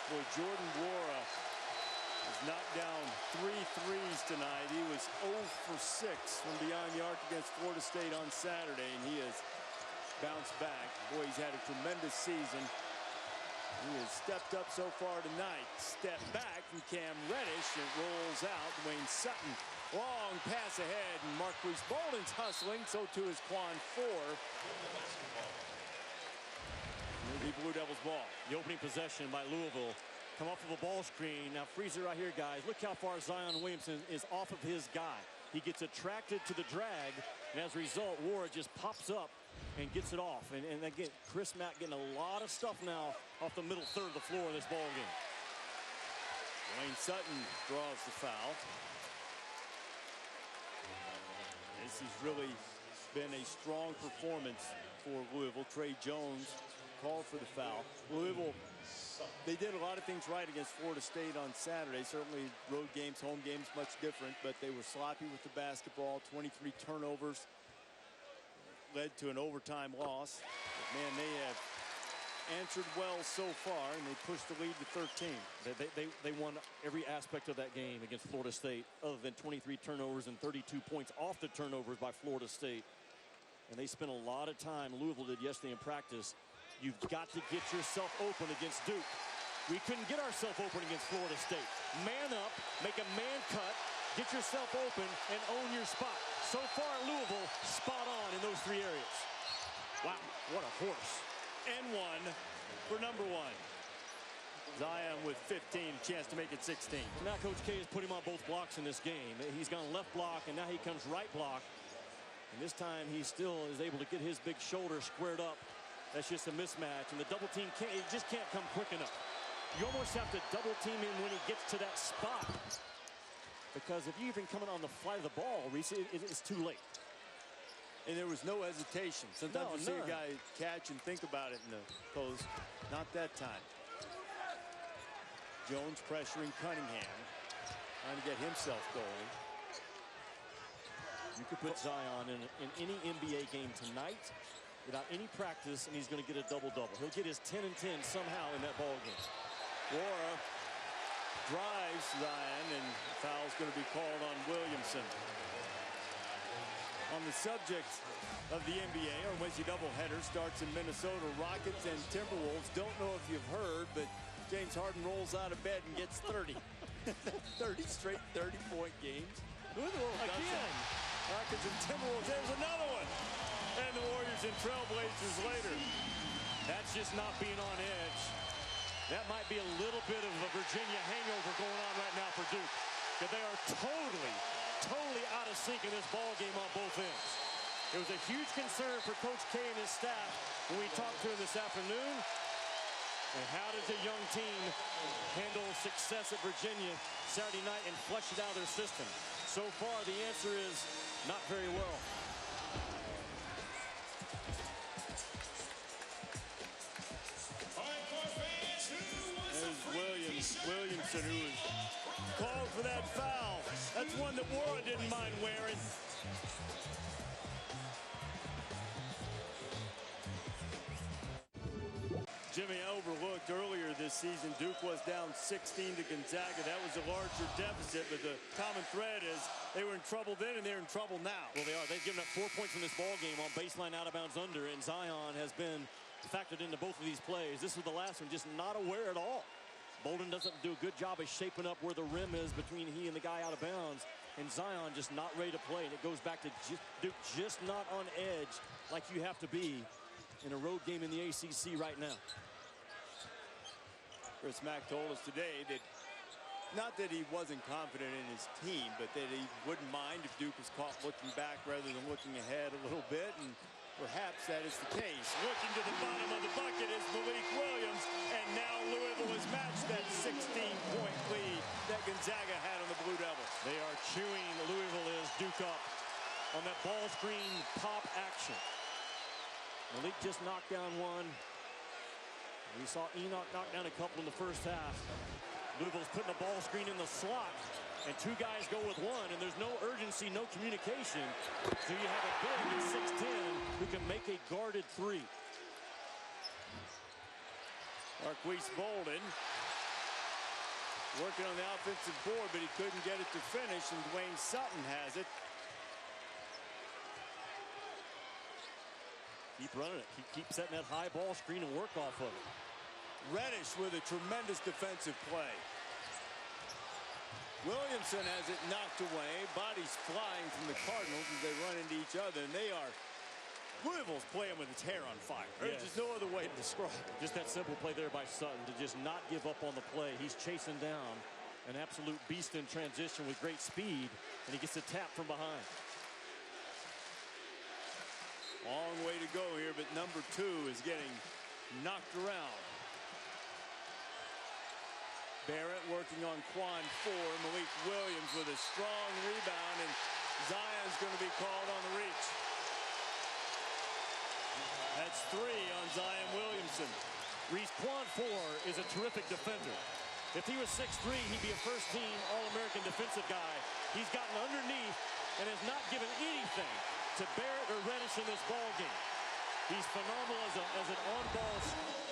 Boy, Jordan Wara has knocked down 3 threes tonight. He was 0 for 6 from beyond the arc against Florida State on Saturday, and he has bounced back. Boy, he's had a tremendous season. He has stepped up so far tonight. Step back from Cam Reddish, and rolls out. Dwayne Sutton, long pass ahead, and Marquise Bolden's hustling, so too is Quan Four. The Blue Devils ball. The opening possession by Louisville. Come off of a ball screen. Now freeze it right here, guys. Look how far Zion Williamson is off of his guy. He gets attracted to the drag, and as a result, Wara just pops up and gets it off. And again, Chris Mack getting a lot of stuff now off the middle third of the floor in this ball game. Wayne Sutton draws the foul. This has really been a strong performance for Louisville. Trey Jones called for the foul. Louisville, they did a lot of things right against Florida State on Saturday. Certainly road games, home games, much different, but they were sloppy with the basketball. 23 turnovers led to an overtime loss. But man, they have answered well so far, and they pushed the lead to 13. They won every aspect of that game against Florida State, other than 23 turnovers and 32 points off the turnovers by Florida State. And they spent a lot of time, Louisville did yesterday in practice. You've got to get yourself open against Duke. We couldn't get ourselves open against Florida State. Man up, make a man cut, get yourself open, and own your spot. So far, Louisville spot on in those 3 areas. Wow, what a horse. And 1 for number 1. Zion with 15, chance to make it 16. Now Coach K has put him on both blocks in this game. He's gone left block, and now he comes right block. And this time he still is able to get his big shoulder squared up. That's just a mismatch, and the double team just can't come quick enough. You almost have to double team him when he gets to that spot, because if you even come in on the flight of the ball, Reese, it's too late. And there was no hesitation. Sometimes you see a none. guy catch and think about it in the post. Not that time. Jones pressuring Cunningham, trying to get himself going. You could put Zion in any NBA game tonight without any practice, and he's going to get a double-double. He'll get his 10 and 10 somehow in that ball game. Wara drives Zion, and the foul's going to be called on Williamson. On the subject of the NBA, our Wednesday doubleheader starts in Minnesota. Rockets and Timberwolves. Don't know if you've heard, but James Harden rolls out of bed and gets 30. 30 straight 30-point games. Who in the world does that? Rockets and Timberwolves. There's another one. and the Warriors and Trailblazers later. That's just not being on edge. That might be a little bit of a Virginia hangover going on right now for Duke. Because they are totally out of sync in this ball game on both ends. It was a huge concern for Coach K and his staff when we talked to him this afternoon. And how does a young team handle success at Virginia Saturday night and flush it out of their system? So far, the answer is not very well. There's Williamson, who was called for that foul. That's one that Wara didn't mind wearing. Jimmy, overlooked earlier this season, Duke was down 16 to Gonzaga. That was a larger deficit, but the common thread is they were in trouble then and they're in trouble now. Well, they are. They've given up 4 points in this ball game on baseline out of bounds under, and Zion has been factored into both of these plays. This was the last one, just not aware at all. Bolden doesn't do a good job of shaping up where the rim is between he and the guy out of bounds, and Zion just not ready to play. And it goes back to Duke just not on edge like you have to be in a road game in the ACC right now. Chris Mack told us today that not that he wasn't confident in his team, but that he wouldn't mind if Duke was caught looking back rather than looking ahead a little bit, and perhaps that is the case. Looking to the bottom of the bucket is Malik Williams, and now Louisville has matched that 16-point lead that Gonzaga had on the Blue Devils. They are chewing Louisville is Duke up on that ball screen pop action. Malik just knocked down one. We saw Enoch knock down a couple in the first half. Louisville's putting a ball screen in the slot, and two guys go with one, and there's no urgency, no communication. So you have a big at 6'10" who can make a guarded three. Marquise Bolden working on the offensive board, but he couldn't get it to finish, and Dwayne Sutton has it. Keep running it. Keep setting that high ball screen and work off of it. Reddish with a tremendous defensive play. Williamson has it knocked away. Bodies flying from the Cardinals as they run into each other, and they are... Louisville's playing with its hair on fire. There's just no other way to describe it. Just that simple play there by Sutton to just not give up on the play. He's chasing down an absolute beast in transition with great speed, and he gets a tap from behind. Long way to go here, but number 2 is getting knocked around. Barrett working on Quan 4. Malik Williams with a strong rebound, and Zion's going to be called on the reach. That's 3 on Zion Williamson. Reese, Quan 4 is a terrific defender. If he was 6'3", he'd be a first-team All-American defensive guy. He's gotten underneath and has not given anything to Barrett or Reddish in this ball game. He's phenomenal as an on-ball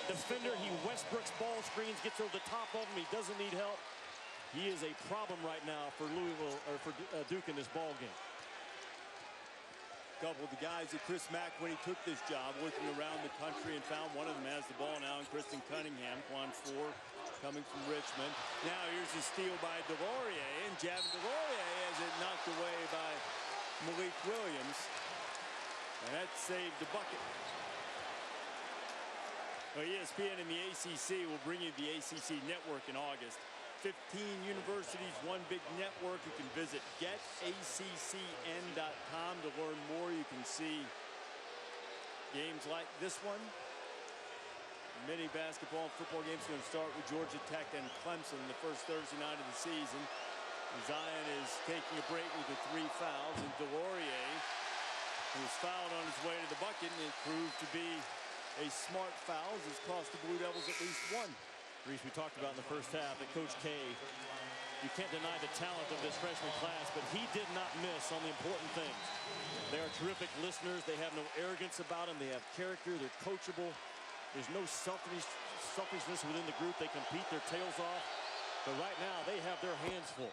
defender. He Westbrooks ball screens, gets over the top of him. He doesn't need help. He is a problem right now for Louisville, or for Duke in this ball game. A couple of the guys that Chris Mack, when he took this job, looking around the country and found one of them has the ball now, and Kristen Cunningham, Quan 4, coming from Richmond. Now here's a steal by Delorier, and Javin Delorier has it knocked away by Malik Williams, and that saved the bucket. Well, ESPN and the ACC will bring you the ACC network in August. 15 universities, one big network. You can visit getaccn.com to learn more. You can see games like this one. Many basketball and football games are going to start with Georgia Tech and Clemson the first Thursday night of the season. Zion is taking a break with the 3 fouls, and Delorier, who was fouled on his way to the bucket, and it proved to be a smart foul, has cost the Blue Devils at least 1. Reese, we talked about in the first half that Coach K, you can't deny the talent of this freshman class, but he did not miss on the important things. They are terrific listeners. They have no arrogance about them. They have character. They're coachable. There's no selfishness within the group. They compete their tails off. But right now, they have their hands full.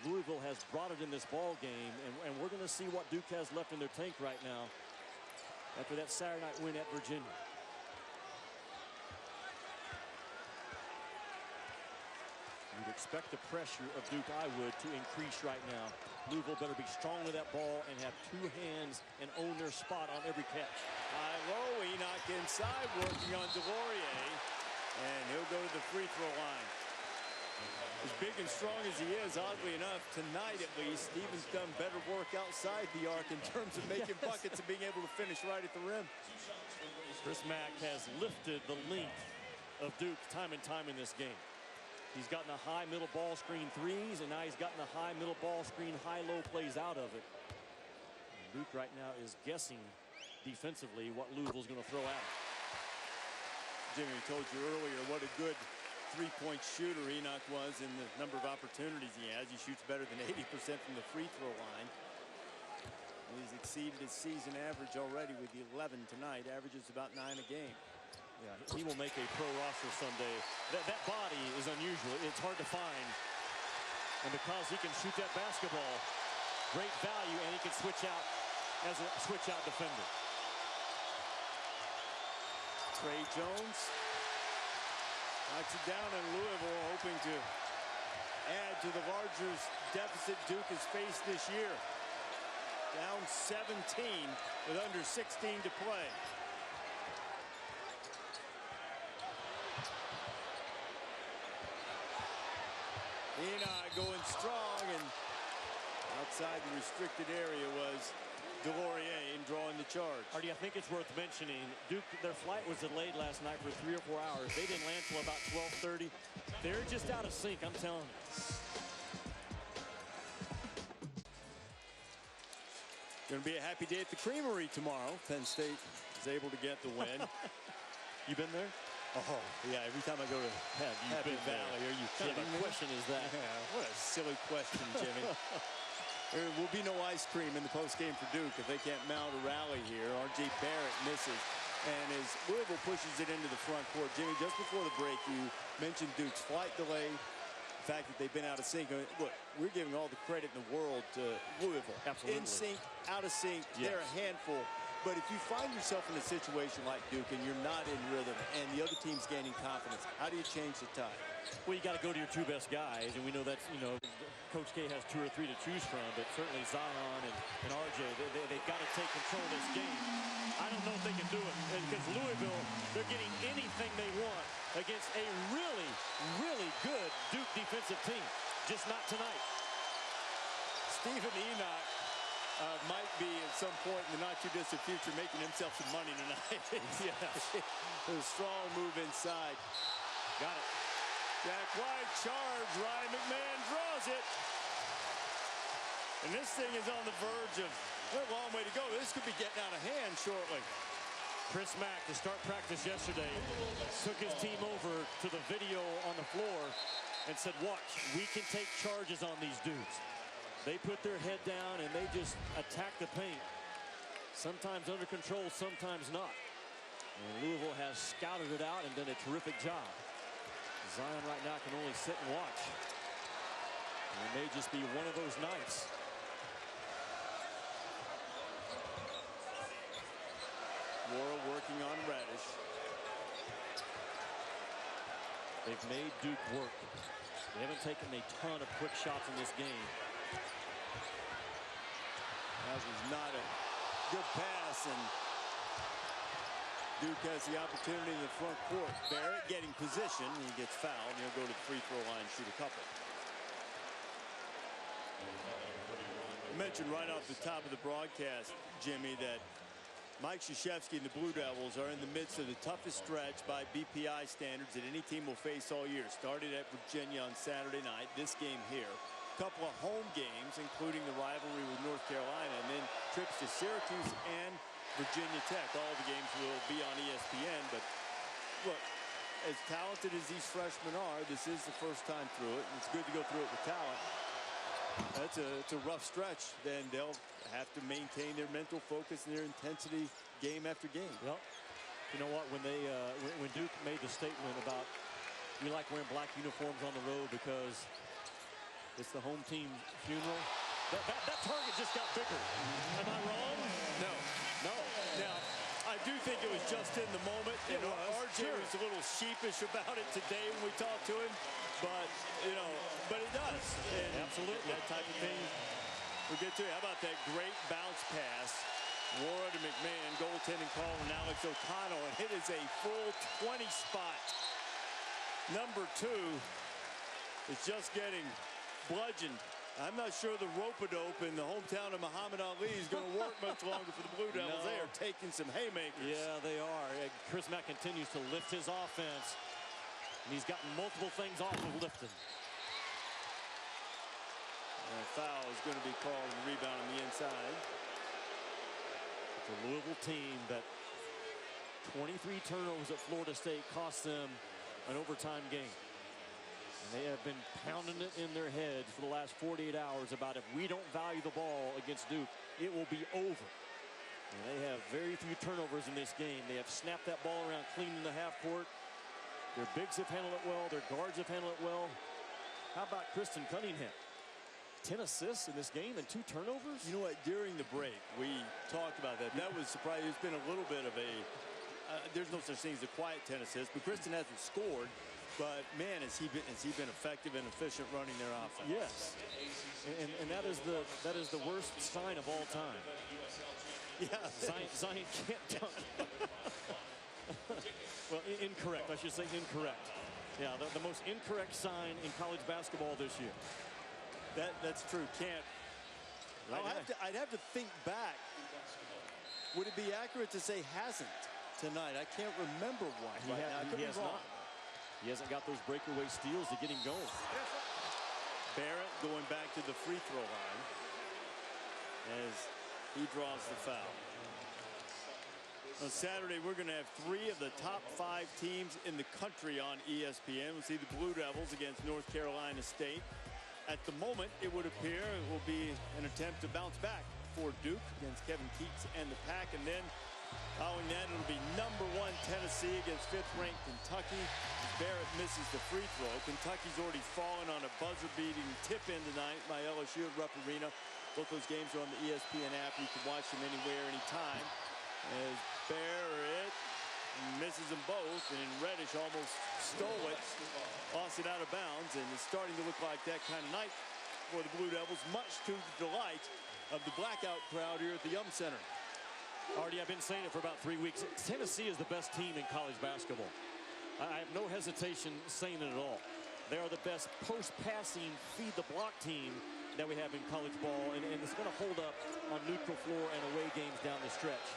Louisville has brought it in this ball game, and we're going to see what Duke has left in their tank right now after that Saturday night win at Virginia. You'd expect the pressure of Duke, I would, to increase right now. Louisville better be strong with that ball and have two hands and own their spot on every catch. High low, Enoch inside, working on Delorier, and he'll go to the free throw line. As big and strong as he is, oddly enough, tonight at least, Stephen's done better work outside the arc in terms of making buckets and being able to finish right at the rim. Chris Mack has lifted the length of Duke time and time in this game. He's gotten the high middle ball screen threes, and now he's gotten the high middle ball screen high-low plays out of it. And Duke right now is guessing defensively what Louisville's going to throw at him. Jimmy told you earlier what a good three-point shooter Enoch was in the number of opportunities he has. He shoots better than 80% from the free throw line. And he's exceeded his season average already with the 11 tonight. Averages about 9 a game. Yeah, he will make a pro roster someday. That body is unusual. It's hard to find. And because he can shoot that basketball, great value, and he can switch out as a switch-out defender. Trey Jones knocks it down in Louisville, hoping to add to the larger deficit Duke has faced this year. Down 17 with under 16 to play. Enoch going strong, and outside the restricted area was Delorier in drawing the charge. Artie, I think it's worth mentioning, Duke, their flight was delayed last night for 3 or 4 hours. They didn't land till about 12:30. They're just out of sync, I'm telling you. Going to be a happy day at the Creamery tomorrow. Penn State is able to get the win. You been there? Oh, yeah, every time I go to Happy Valley, are you kidding me? What kind of question is that? Yeah, what a silly question, Jimmy. There will be no ice cream in the postgame for Duke if they can't mount a rally here. R.J. Barrett misses. And as Louisville pushes it into the front court, Jimmy, just before the break, you mentioned Duke's flight delay, the fact that they've been out of sync. I mean, look, we're giving all the credit in the world to Louisville. Absolutely. In sync, out of sync, yes. They're a handful. But if you find yourself in a situation like Duke and you're not in rhythm and the other team's gaining confidence, how do you change the tide? Well, you got to go to your two best guys, and we know that's, you know, Coach K has 2 or 3 to choose from, but certainly Zion and RJ, they've got to take control of this game. I don't know if they can do it because Louisville, they're getting anything they want against a really, really good Duke defensive team, just not tonight. Stephen Enoch might be at some point in the not-too-distant future making himself some money tonight. Yeah. A strong move inside. Got it. Jack White charge. Ryan McMahon draws it. And this thing is on the verge of a long way to go. This could be getting out of hand shortly. Chris Mack, to start practice yesterday, took his team over to the video on the floor and said, watch, we can take charges on these dudes. They put their head down and they just attack the paint. Sometimes under control, sometimes not. And Louisville has scouted it out and done a terrific job. Zion right now can only sit and watch. And it may just be one of those nights. Morrow working on Reddish. They've made Duke work. They haven't taken a ton of quick shots in this game. That was not a good pass, and Duke has the opportunity in the front court. Barrett getting position. He gets fouled. He'll go to the free throw line, shoot a couple. I mentioned right off the top of the broadcast, Jimmy, that Mike Krzyzewski and the Blue Devils are in the midst of the toughest stretch by BPI standards that any team will face all year. Started at Virginia on Saturday night, this game here. A couple of home games, including the rivalry with North Carolina, and then trips to Syracuse and Virginia Tech. All the games will be on ESPN, but look, as talented as these freshmen are, this is the first time through it, and it's good to go through it with talent. It's a rough stretch. Then they'll have to maintain their mental focus and their intensity game after game. Well, you know what? When Duke made the statement about we like wearing black uniforms on the road because it's the home team funeral, that target just got bigger. Am I wrong? No. Now, I do think it was just in the moment. It was. RJ was a little sheepish about it today when we talked to him. But, you know, but it does. And absolutely. That type of thing we'll get to. How about that great bounce pass? Ward to McMahon, goaltending call on Alex O'Connell, and it is a full 20 spot. Number 2 is just getting bludgeoned. I'm not sure the rope-a-dope in the hometown of Muhammad Ali is going to work much longer for the Blue Devils. No. They are taking some haymakers. Yeah, they are. Chris Mack continues to lift his offense. And he's gotten multiple things off of lifting. And a foul is going to be called and rebound on the inside. It's a Louisville team that 23 turnovers at Florida State cost them an overtime game. And they have been pounding it in their heads for the last 48 hours about if we don't value the ball against Duke, it will be over. And they have very few turnovers in this game. They have snapped that ball around clean in the half court. Their bigs have handled it well. Their guards have handled it well. How about Kristen Cunningham? 10 assists in this game and 2 turnovers? You know what? During the break, we talked about that. That was surprising. It's been a little bit of a, there's no such thing as a quiet 10 assists, but Kristen hasn't scored. But, man, has he been effective and efficient running their offense? Yes. And that is the worst sign of all time. Yeah. Zion can't dunk. Well, incorrect. I should say incorrect. Yeah, the most incorrect sign in college basketball this year. That's true. Can't. I'd have to think back. Would it be accurate to say hasn't tonight? I can't remember one. He has not. He hasn't got those breakaway steals to get him going. Barrett going back to the free throw line as he draws the foul. On Saturday, we're going to have 3 of the top 5 teams in the country on ESPN. We'll see the Blue Devils against North Carolina State. At the moment, it would appear it will be an attempt to bounce back for Duke against Kevin Keats and the Pack. And then following that, it'll be number 1 Tennessee against 5th-ranked Kentucky. Barrett misses the free throw. Kentucky's already fallen on a buzzer-beating tip-in tonight by LSU at Rupp Arena. Both those games are on the ESPN app. You can watch them anywhere, anytime. As Barrett misses them both, and Reddish almost stole it, lost it out of bounds, and it's starting to look like that kind of night for the Blue Devils, much to the delight of the blackout crowd here at the Yum Center. Artie, I've been saying it for about 3 weeks. Tennessee is the best team in college basketball. I have no hesitation saying it at all. They are the best post-passing, feed-the-block team that we have in college ball, and it's going to hold up on neutral floor and away games down the stretch.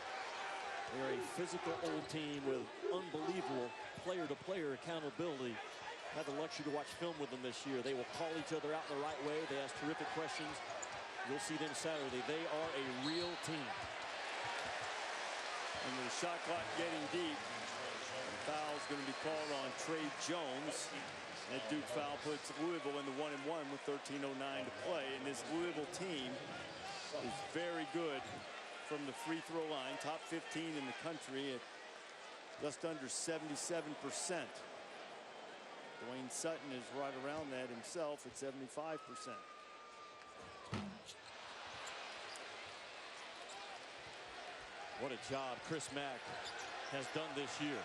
They're a physical old team with unbelievable player-to-player accountability. I had the luxury to watch film with them this year. They will call each other out the right way. They ask terrific questions. You'll see them Saturday. They are a real team. And the shot clock getting deep. The foul's going to be called on Trey Jones. That Duke foul puts Louisville in the 1-1 with 13:09 to play. And this Louisville team is very good from the free throw line, top 15 in the country at just under 77%. Dwayne Sutton is right around that himself at 75%. What a job Chris Mack has done this year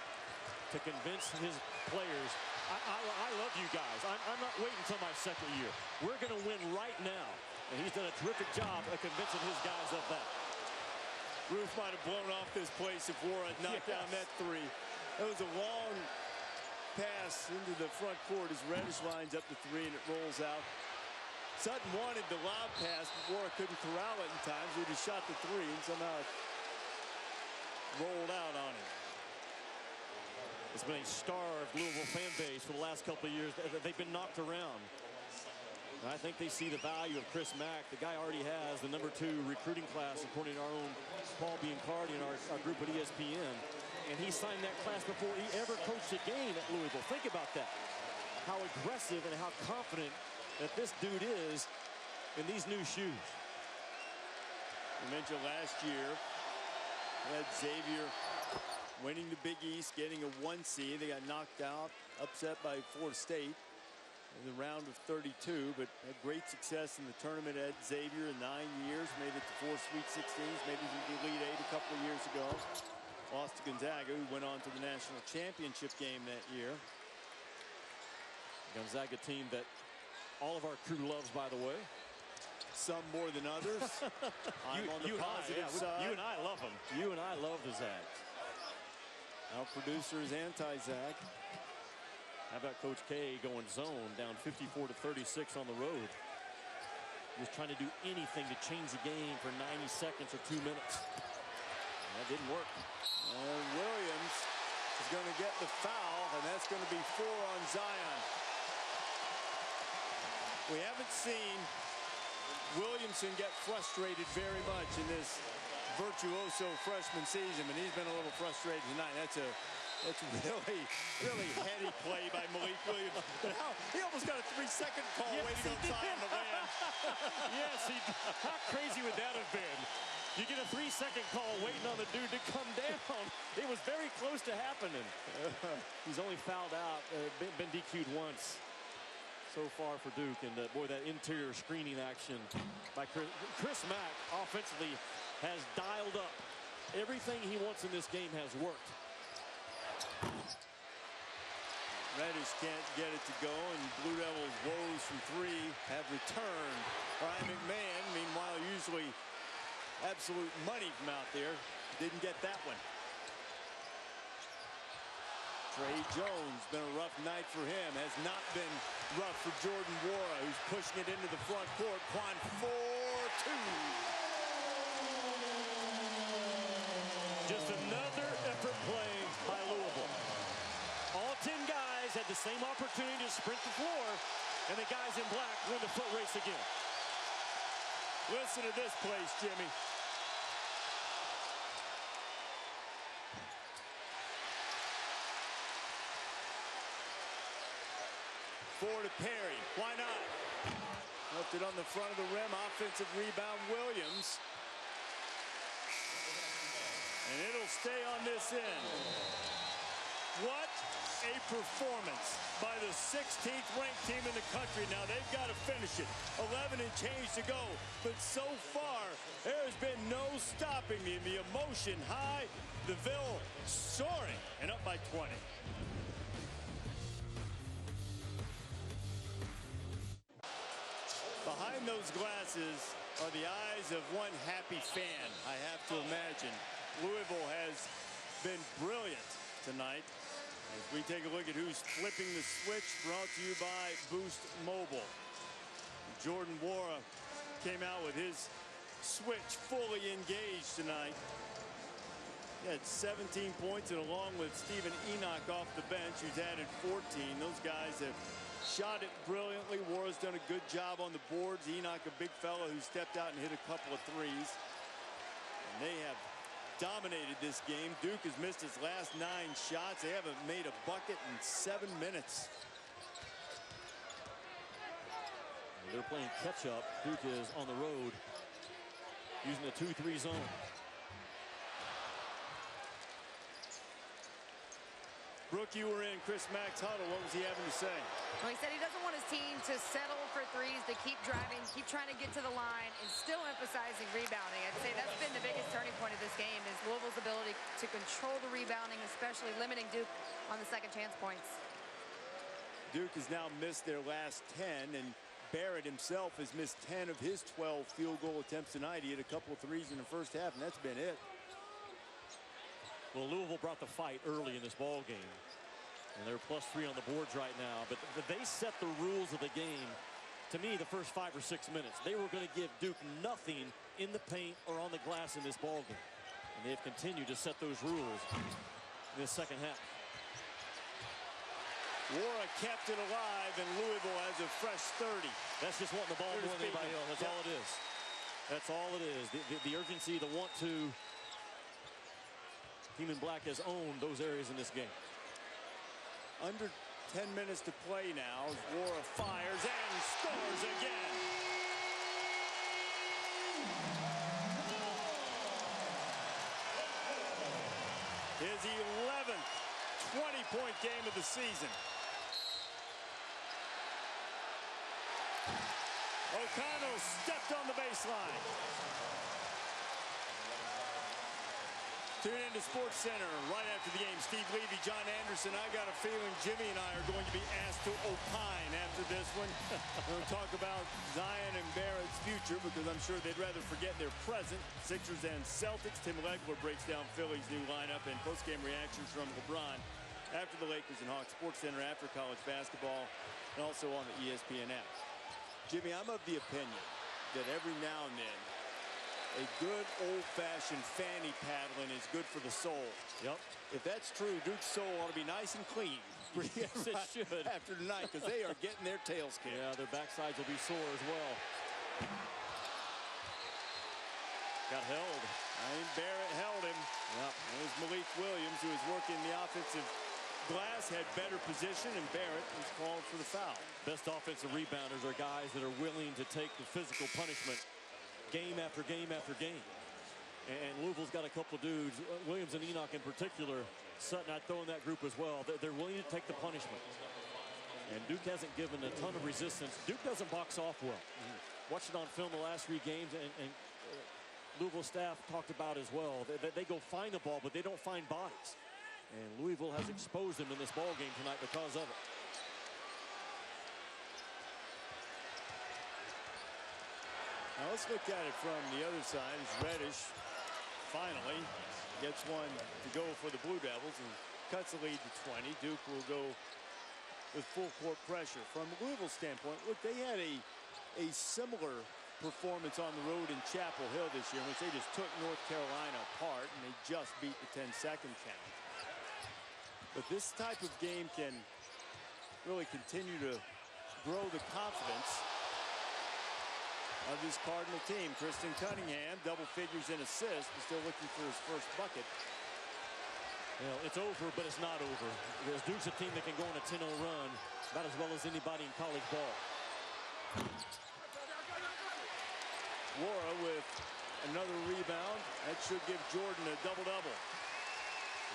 to convince his players. I love you guys. I'm not waiting until my second year. We're going to win right now. And he's done a terrific job of convincing his guys of that. Roof might have blown off this place if Warren knocked down that 3. That was a long pass into the front court as Reddish lines up the 3 and it rolls out. Sutton wanted the lob pass, but Warren couldn't corral it in time, so he shot the 3 and somehow it rolled out on him. It's been a starved Louisville fan base for the last couple of years. They've been knocked around. And I think they see the value of Chris Mack. The guy already has the #2 recruiting class, according to our own Paul Biancardi and our group at ESPN. And he signed that class before he ever coached a game at Louisville. Think about that. How aggressive and how confident that this dude is in these new shoes. You mentioned last year, we had Xavier winning the Big East, getting a 1 seed. They got knocked out, upset by Florida State in the round of 32, but had great success in the tournament at Xavier in 9 years. Made it to 4 Sweet 16s, maybe the Elite 8 a couple of years ago. Lost to Gonzaga, who went on to the national championship game that year. Gonzaga team that all of our crew loves, by the way. Some more than others. I'm on the positive side. You and I love them. You and I love the Zags. Our producer is anti-Zag. How about Coach K going zone, down 54-36 on the road? Just trying to do anything to change the game for 90 seconds or 2 minutes. That didn't work. And Williams is going to get the foul, and that's going to be 4 on Zion. We haven't seen Williamson get frustrated very much in this virtuoso freshman season, but he's been a little frustrated tonight. That's really heady play by Malik Williams. But he almost got a 3-second call waiting on Zion to land. Yes, how crazy would that have been? You get a 3-second call waiting on the dude to come down. It was very close to happening. He's only fouled out, been DQ'd once so far for Duke. And boy, that interior screening action by Chris Mack offensively has dialed up. Everything he wants in this game has worked. Reddish can't get it to go, and Blue Devils' woes from 3 have returned. Brian McMahon, meanwhile, usually absolute money from out there, didn't get that one. Trey Jones, been a rough night for him. Has not been rough for Jordan Wara, who's pushing it into the front court. Quan 4-2. Just another effort play by Louisville. All 10 guys had the same opportunity to sprint the floor, and the guys in black win the foot race again. Listen to this place, Jimmy. Forward to Perry. Why not? Left it on the front of the rim. Offensive rebound, Williams. And it'll stay on this end. What a performance by the 16th ranked team in the country. Now they've got to finish it. 11 and change to go. But so far, there has been no stopping the emotion high. The Ville soaring and up by 20. Behind those glasses are the eyes of one happy fan, I have to imagine. Louisville has been brilliant tonight. As we take a look at who's flipping the switch, brought to you by Boost Mobile. Jordan Wara came out with his switch fully engaged tonight. He had 17 points, and along with Stephen Enoch off the bench, who's added 14. Those guys have shot it brilliantly. Wara's done a good job on the boards. Enoch, a big fella who stepped out and hit a couple of threes. And they have dominated this game. Duke has missed his last 9 shots. They haven't made a bucket in 7 minutes. They're playing catch-up. Duke is on the road using the 2-3 zone. Brooke, you were in Chris Mack's huddle. What was he having to say? Well, he said he doesn't want his team to settle for threes, to keep driving, keep trying to get to the line, and still emphasizing rebounding. I'd say that's been the biggest turning point of this game, is Louisville's ability to control the rebounding, especially limiting Duke on the second chance points. Duke has now missed their last 10, and Barrett himself has missed 10 of his 12 field goal attempts tonight. He hit a couple of threes in the first half, and that's been it. Well, Louisville brought the fight early in this ball game, and they're +3 on the boards right now. But they set the rules of the game. To me, the first 5 or 6 minutes, they were going to give Duke nothing in the paint or on the glass in this ball game, and they have continued to set those rules in the second half. Wara kept it alive, and Louisville has a fresh 30. That's just wanting the ball more than anybody else. That's all it is. That's all it is. The urgency, the want to. Team in black has owned those areas in this game. Under 10 minutes to play now. Wara fires and scores again. His 11th 20-point game of the season. O'Connell stepped on the baseline. Tune into Sports Center right after the game. Steve Levy, John Anderson. I got a feeling Jimmy and I are going to be asked to opine after this one. We're going to talk about Zion and Barrett's future because I'm sure they'd rather forget their present. Sixers and Celtics. Tim Legler breaks down Philly's new lineup and post-game reactions from LeBron after the Lakers and Hawks. Sports Center after college basketball and also on the ESPN app. Jimmy, I'm of the opinion that every now and then a good old-fashioned fanny paddling is good for the soul. Yep. If that's true, Duke's soul ought to be nice and clean. Yes, it should. After tonight, because they are getting their tails kicked. Yeah, their backsides will be sore as well. Got held. Barrett held him. Yep. There's Malik Williams, who is working the offensive glass, had better position, and Barrett was called for the foul. Best offensive rebounders are guys that are willing to take the physical punishment game after game after game. And Louisville's got a couple of dudes, Williams and Enoch in particular. Sutton, I'd throw in that group as well. They're willing to take the punishment. And Duke hasn't given a ton of resistance. Duke doesn't box off well. Watched it on film the last 3 games, and Louisville staff talked about as well. They go find the ball, but they don't find bodies. And Louisville has exposed them in this ball game tonight because of it. Now let's look at it from the other side as Reddish finally gets one to go for the Blue Devils and cuts the lead to 20. Duke will go with full court pressure. From Louisville's standpoint, look, they had a similar performance on the road in Chapel Hill this year in which they just took North Carolina apart and they just beat the 10-second count. But this type of game can really continue to grow the confidence of this Cardinal team. Kristen Cunningham, double figures in assists, but still looking for his first bucket. Well, it's over, but it's not over. Because Duke's a team that can go on a 10-0 run about as well as anybody in college ball. Wara with another rebound. That should give Jordan a double-double.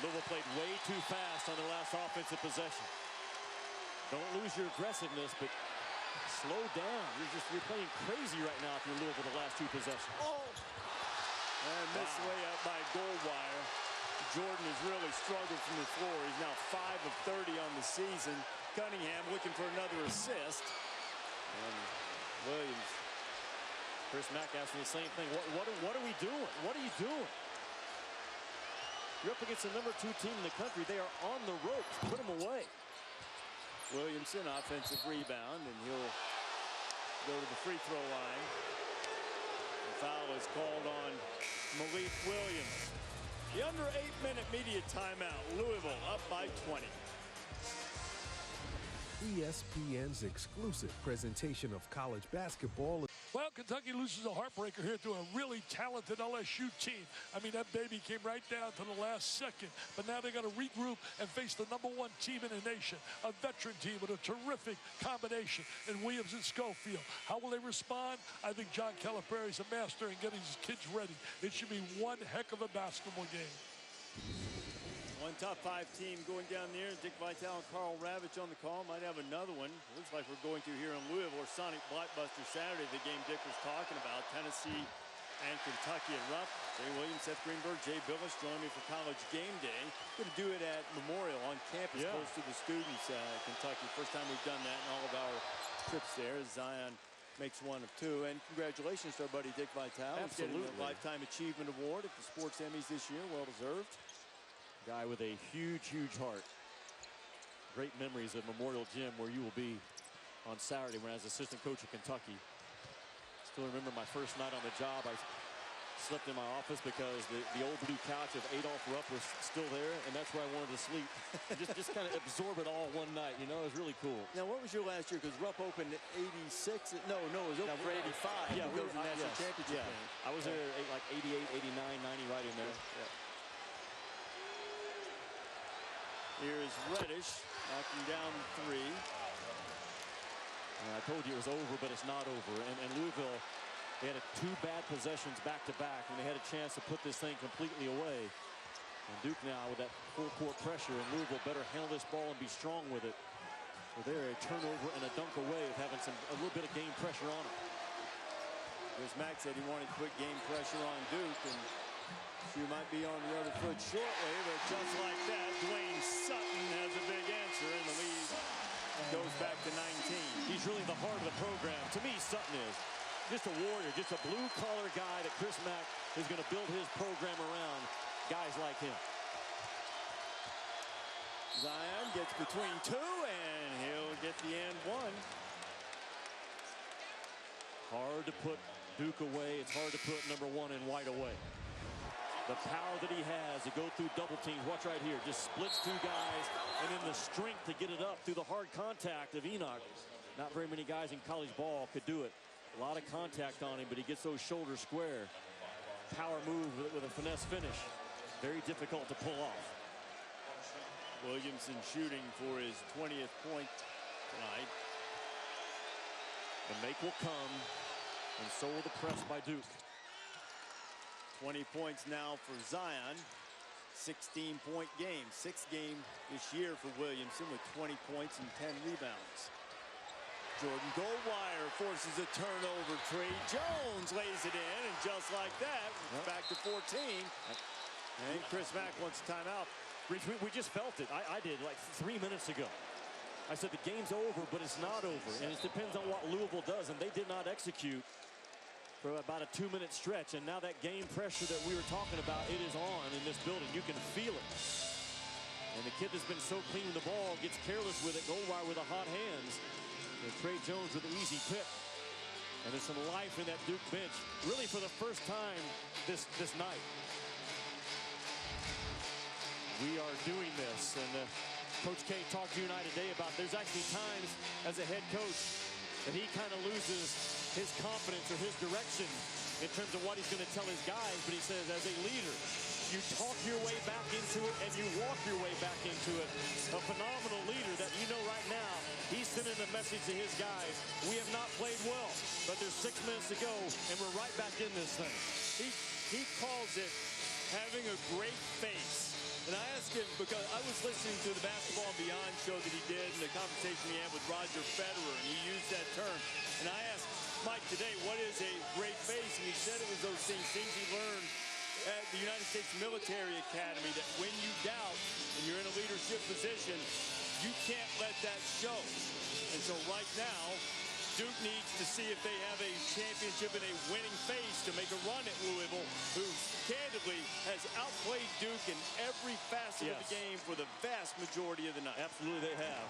Louisville played way too fast on their last offensive possession. Don't lose your aggressiveness, but slow down. You're playing crazy right now if you're Louisville the last 2 possessions. Oh! And missed layup by Goldwire. Jordan has really struggled from the floor. He's now 5 of 30 on the season. Cunningham looking for another assist. And Williams. Chris Mack asking the same thing. What are we doing? What are you doing? You're up against the number 2 team in the country. They are on the ropes. Put them away. Williamson, offensive rebound, and he'll go to the free throw line. The foul is called on Malik Williams. The under 8-minute media timeout. Louisville up by 20. ESPN's exclusive presentation of college basketball. Well, Kentucky loses a heartbreaker here to a really talented LSU team. I mean, that baby came right down to the last second. But now they got to regroup and face the #1 team in the nation, a veteran team with a terrific combination in Williams and Schofield. How will they respond? I think John Calipari is a master in getting his kids ready. It should be one heck of a basketball game. One top 5 team going down there. Dick Vitale and Carl Ravitch on the call. Might have another one. Looks like we're going to here in Louisville. Or Sonic Blockbuster Saturday, the game Dick was talking about. Tennessee and Kentucky at Rupp. Jay Williams, Seth Greenberg, Jay Billis join me for College Game Day. Going to do it at Memorial on campus, close to the students. Kentucky, first time we've done that in all of our trips there. Zion makes 1 of 2. And congratulations to our buddy Dick Vitale. Absolutely. Getting the Lifetime Achievement Award at the Sports Emmys this year. Well deserved. Guy with a huge, huge heart. Great memories at Memorial Gym where you will be on Saturday when I was assistant coach at Kentucky. Still remember my first night on the job. I slept in my office because the old blue couch of Adolph Rupp was still there, and that's where I wanted to sleep. just kind of absorb it all one night, you know. It was really cool. Now, what was your last year? Because Rupp opened at 86. No, it was open for 85. Yeah, we were the national championship game. I was there like 88, 89, 90, right in there. Yeah. Here's Reddish knocking down 3. I told you it was over, but it's not over. And Louisville, they had 2 bad possessions back-to-back, and they had a chance to put this thing completely away. And Duke now with that full court pressure, and Louisville better handle this ball and be strong with it. So they're a turnover and a dunk away of having a little bit of game pressure on them. As Max said, he wanted to put game pressure on Duke, and You might be on the other foot shortly, but just like that, Dwayne Sutton has a big answer, and the lead goes back to 19. He's really the heart of the program. To me, Sutton is just a warrior, just a blue-collar guy that Chris Mack is going to build his program around guys like him. Zion gets between two, and he'll get the and one. Hard to put Duke away. It's hard to put number one in White away. The power that he has to go through double teams. Watch right here. Just splits two guys, and then the strength to get it up through the hard contact of Enoch. Not very many guys in college ball could do it. A lot of contact on him, but he gets those shoulders square. Power move with a finesse finish. Very difficult to pull off. Williamson shooting for his 20th point tonight. The make will come, and so will the press by Duke. 20 points now for Zion. 16-point game. Sixth game this year for Williamson with 20 points and 10 rebounds. Jordan Goldwire forces a turnover. Trey Jones lays it in, and just like that, back to 14. And Chris Mack wants a timeout. Rich, we just felt it. I did like 3 minutes ago. I said the game's over, but it's not over. And it depends on what Louisville does, and they did not execute for about a 2-minute stretch. And now that game pressure that we were talking about, it is on in this building. You can feel it. And the kid that's been so clean with the ball gets careless with it. Goldwire with the hot hands. And Trey Jones with an easy pick. And there's some life in that Duke bench, really for the first time this night. We are doing this, and Coach K talked to you and I today about there's actually times as a head coach that he kind of loses his confidence or his direction in terms of what he's going to tell his guys, but he says as a leader, you talk your way back into it and you walk your way back into it. A phenomenal leader that you know right now, he's sending a message to his guys. We have not played well, but there's 6 minutes to go, and we're right back in this thing. He calls it having a great face. And I asked him, because I was listening to the Basketball and Beyond show that he did and the conversation he had with Roger Federer, and he used that term. And I asked Mike today, what is a great face? And he said it was those things he learned at the United States Military Academy, that when you doubt and you're in a leadership position, you can't let that show. And so right now, Duke needs to see if they have a championship and a winning face to make a run at Louisville, who candidly has outplayed Duke in every facet of the game for the vast majority of the night. Absolutely they have.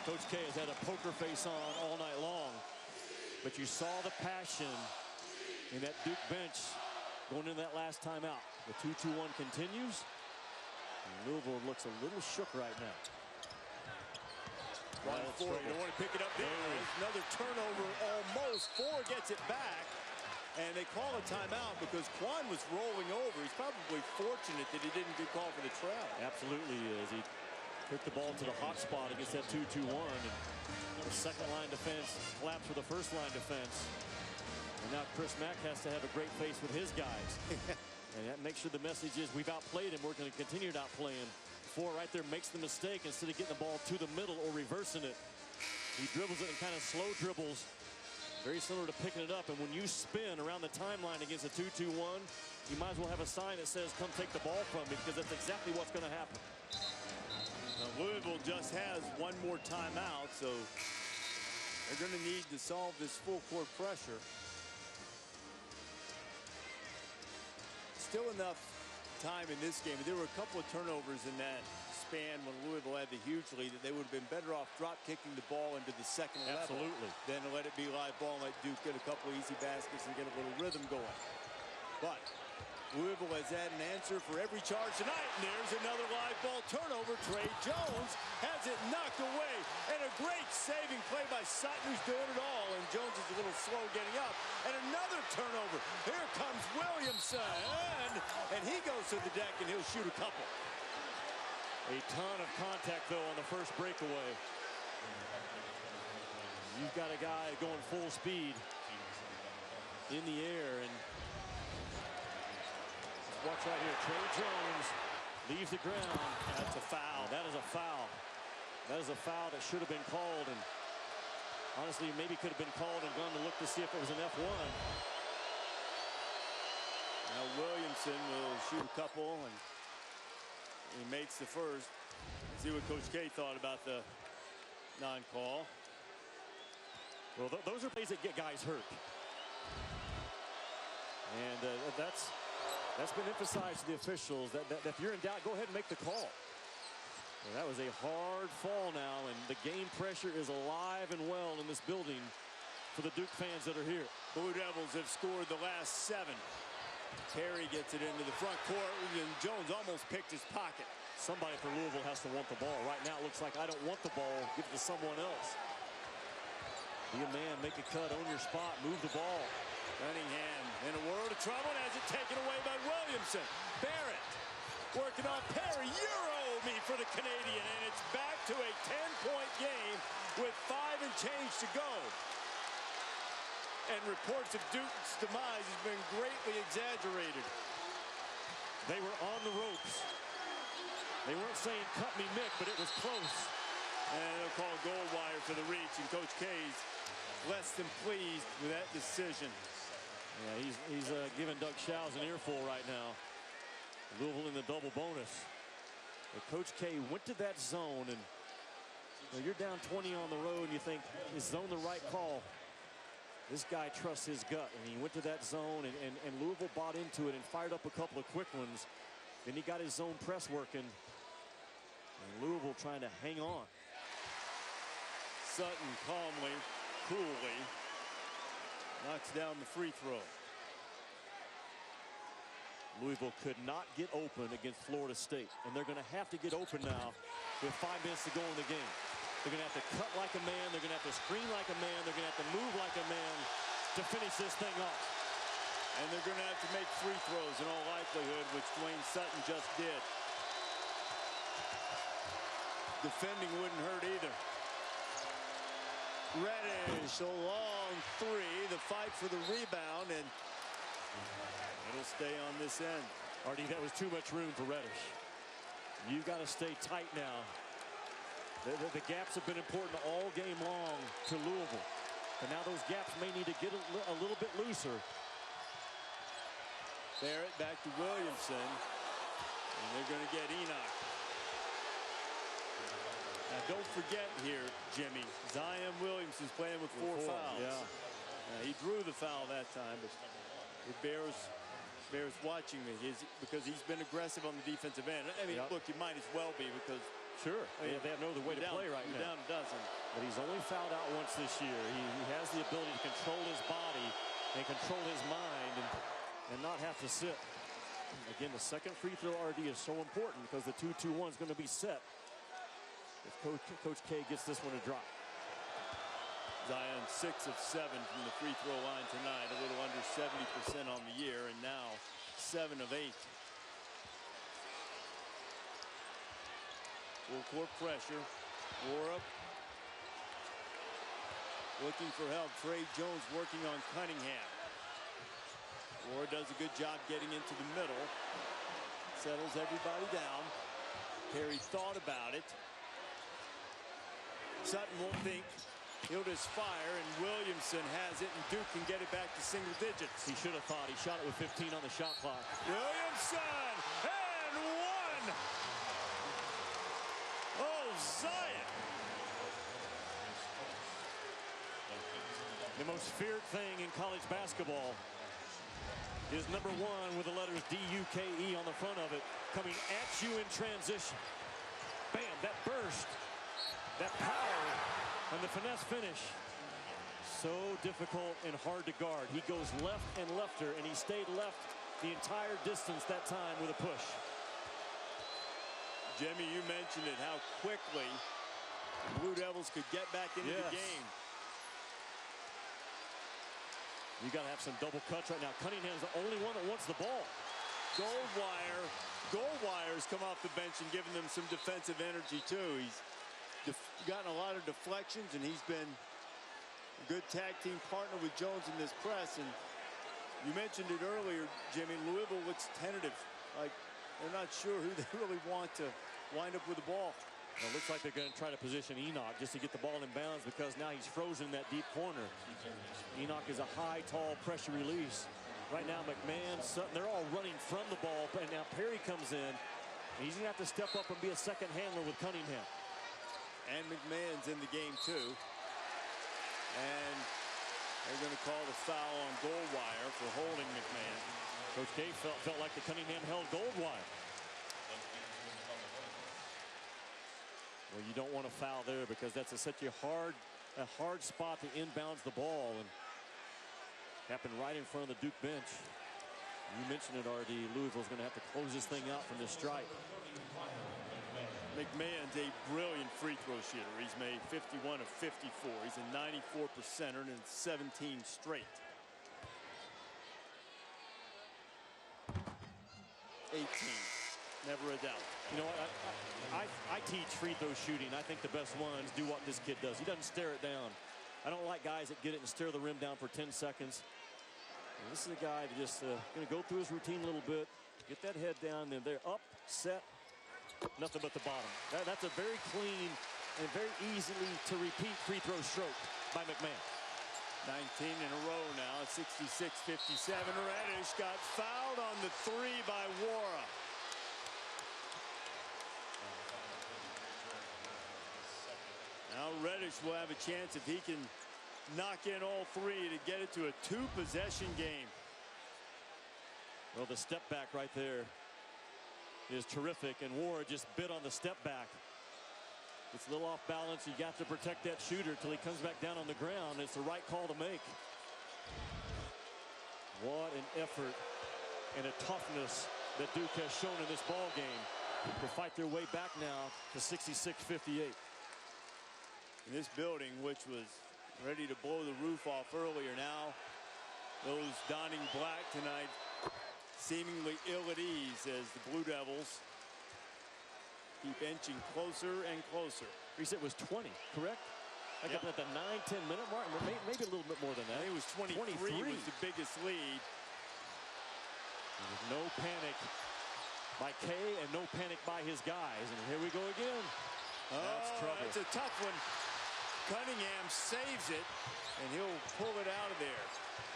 Coach K has had a poker face on all night long, but you saw the passion in that Duke bench going into that last timeout. The 2-2-1 continues. And Louisville looks a little shook right now. One four, you don't want to pick it up there. Another turnover almost. Four gets it back. And they call a timeout because Quan was rolling over. He's probably fortunate that he didn't get called for the travel. Absolutely is. He took the ball to the hot spot against that 2-2-1. And the second line defense collapsed for the first line defense. And now Chris Mack has to have a great face with his guys. And that makes sure the message is we've outplayed him. We're going to continue to outplay him. Four right there makes the mistake instead of getting the ball to the middle or reversing it. He dribbles it in kind of slow dribbles, very similar to picking it up. And when you spin around the timeline against a 2-2-1, you might as well have a sign that says, come take the ball from me, because that's exactly what's going to happen. Now, Louisville just has one more timeout, so they're going to need to solve this full court pressure. Still enough time in this game. There were a couple of turnovers in that span when Louisville had the huge lead that they would have been better off drop kicking the ball into the second level than to let it be live ball and let Duke get a couple of easy baskets and get a little rhythm going. But Louisville has had an answer for every charge tonight, and there's another live ball turnover. Trey Jones has it knocked away, and a great saving play by Sutton, who's doing it all, and Jones is a little slow getting up, and another turnover. Here comes Williamson, and he goes to the deck, and he'll shoot a couple. A ton of contact, though, on the first breakaway. You've got a guy going full speed in the air, and watch right here. Trey Jones leaves the ground. That's a foul. That is a foul. That is a foul that should have been called, and honestly, maybe could have been called and gone to look to see if it was an F1. Now Williamson will shoot a couple, and he makes the first. Let's see what Coach K thought about the non-call. Well, those are plays that get guys hurt. And that's been emphasized to the officials, that if you're in doubt, go ahead and make the call. And that was a hard fall now, and the game pressure is alive and well in this building for the Duke fans that are here. Blue Devils have scored the last 7. Terry gets it into the front court, and Jones almost picked his pocket. Somebody for Louisville has to want the ball. Right now it looks like I don't want the ball. Give it to someone else. Be a man, make a cut, own your spot, move the ball. Cunningham in a world of trouble and has it taken away by Williamson. Barrett working on Perry. Euro me for the Canadian, and it's back to a 10-point game with 5 and change to go. And reports of Duke's demise has been greatly exaggerated. They were on the ropes. They weren't saying cut me Mick, but it was close. And they'll call Goldwire for the reach, and Coach K's less than pleased with that decision. Yeah, he's giving Doug Shows an earful right now. Louisville in the double bonus. But Coach K went to that zone, and you're down 20 on the road, and you think, is zone the right call? This guy trusts his gut, and he went to that zone, and Louisville bought into it and fired up a couple of quick ones. Then he got his zone press working, and Louisville trying to hang on. Sutton calmly, coolly knocks down the free throw. Louisville could not get open against Florida State, and they're going to have to get open now with 5 minutes to go in the game. They're going to have to cut like a man. They're going to have to screen like a man. They're going to have to move like a man to finish this thing off. And they're going to have to make free throws in all likelihood, which Dwayne Sutton just did. Defending wouldn't hurt either. Reddish, a long 3. The fight for the rebound, and it'll stay on this end. Artie, that was too much room for Reddish. You've got to stay tight now. The gaps have been important all game long to Louisville. But now those gaps may need to get a little bit looser. Barrett back to Williamson. And they're going to get Enoch. Now don't forget here, Jimmy, Zion Williamson's playing with 4 fouls. Yeah. He drew the foul that time, but it bears watching me because he's been aggressive on the defensive end. I mean, look, you might as well be because sure, they have no other way to play right now. Down a dozen. But he's only fouled out once this year. He has the ability to control his body and control his mind and not have to sit. Again, the second free throw, RD, is so important because the 2-2-1 is going to be set if Coach K gets this one to drop. Zion 6 of 7 from the free throw line tonight, a little under 70% on the year, and now 7 of 8. Full court pressure. Warrup looking for help. Trey Jones working on Cunningham. Warrup does a good job getting into the middle. Settles everybody down. Perry thought about it. Sutton won't think. He'll just fire, and Williamson has it, and Duke can get it back to single digits. He should have thought. He shot it with 15 on the shot clock. Williamson, and 1. Oh, Zion. The most feared thing in college basketball is number 1 with the letters D-U-K-E on the front of it, coming at you in transition. Bam, that burst, that power, and the finesse finish. So difficult and hard to guard. He goes left and lefter, and he stayed left the entire distance that time with a push. Jimmy, you mentioned it, how quickly the Blue Devils could get back into the game. You got to have some double cuts right now. Cunningham's the only one that wants the ball. Goldwire's come off the bench and given them some defensive energy too. He's gotten a lot of deflections, and he's been a good tag team partner with Jones in this press. And you mentioned it earlier, Jimmy, Louisville looks tentative. Like they're not sure who they really want to wind up with the ball. Well, it looks like they're going to try to position Enoch just to get the ball in bounds because now he's frozen in that deep corner. Enoch is a high, tall pressure release. Right now, McMahon, Sutton, they're all running from the ball, and now Perry comes in. He's going to have to step up and be a second handler with Cunningham. And McMahon's in the game, too. And they're going to call the foul on Goldwire for holding McMahon. Coach K felt like the Cunningham held Goldwire. Well, you don't want to foul there because that's such a hard spot to inbounds the ball, and happened right in front of the Duke bench. You mentioned it, RD. Louisville's going to have to close this thing out from this strike. McMahon's a brilliant free throw shooter. He's made 51 of 54. He's a 94%er and 17 straight. 18. Never a doubt. You know what? I teach free throw shooting. I think the best ones do what this kid does. He doesn't stare it down. I don't like guys that get it and stare the rim down for 10 seconds. And this is a guy that just going to go through his routine a little bit, get that head down, then they're up, set, nothing but the bottom. That's a very clean and very easily to repeat free throw stroke by McMahon. 19 in a row now, 66-57. Reddish got fouled on the three by Wara. Now Reddish will have a chance if he can knock in all three to get it to a two-possession game. Well, the step back right there is terrific, and Wara just bit on the step back. It's a little off balance. You got to protect that shooter till he comes back down on the ground. It's the right call to make. What an effort and a toughness that Duke has shown in this ball game to fight their way back now to 66-58. In this building, which was ready to blow the roof off earlier, now those donning black tonight seemingly ill at ease as the Blue Devils keep inching closer and closer. He said it was 20, correct? Like yep. at the 9-10 minute mark, maybe a little bit more than that. It was 23 was the biggest lead. With no panic by Kay and no panic by his guys. And here we go again. That's trouble. It's a tough one. Cunningham saves it, and he'll pull it out of there.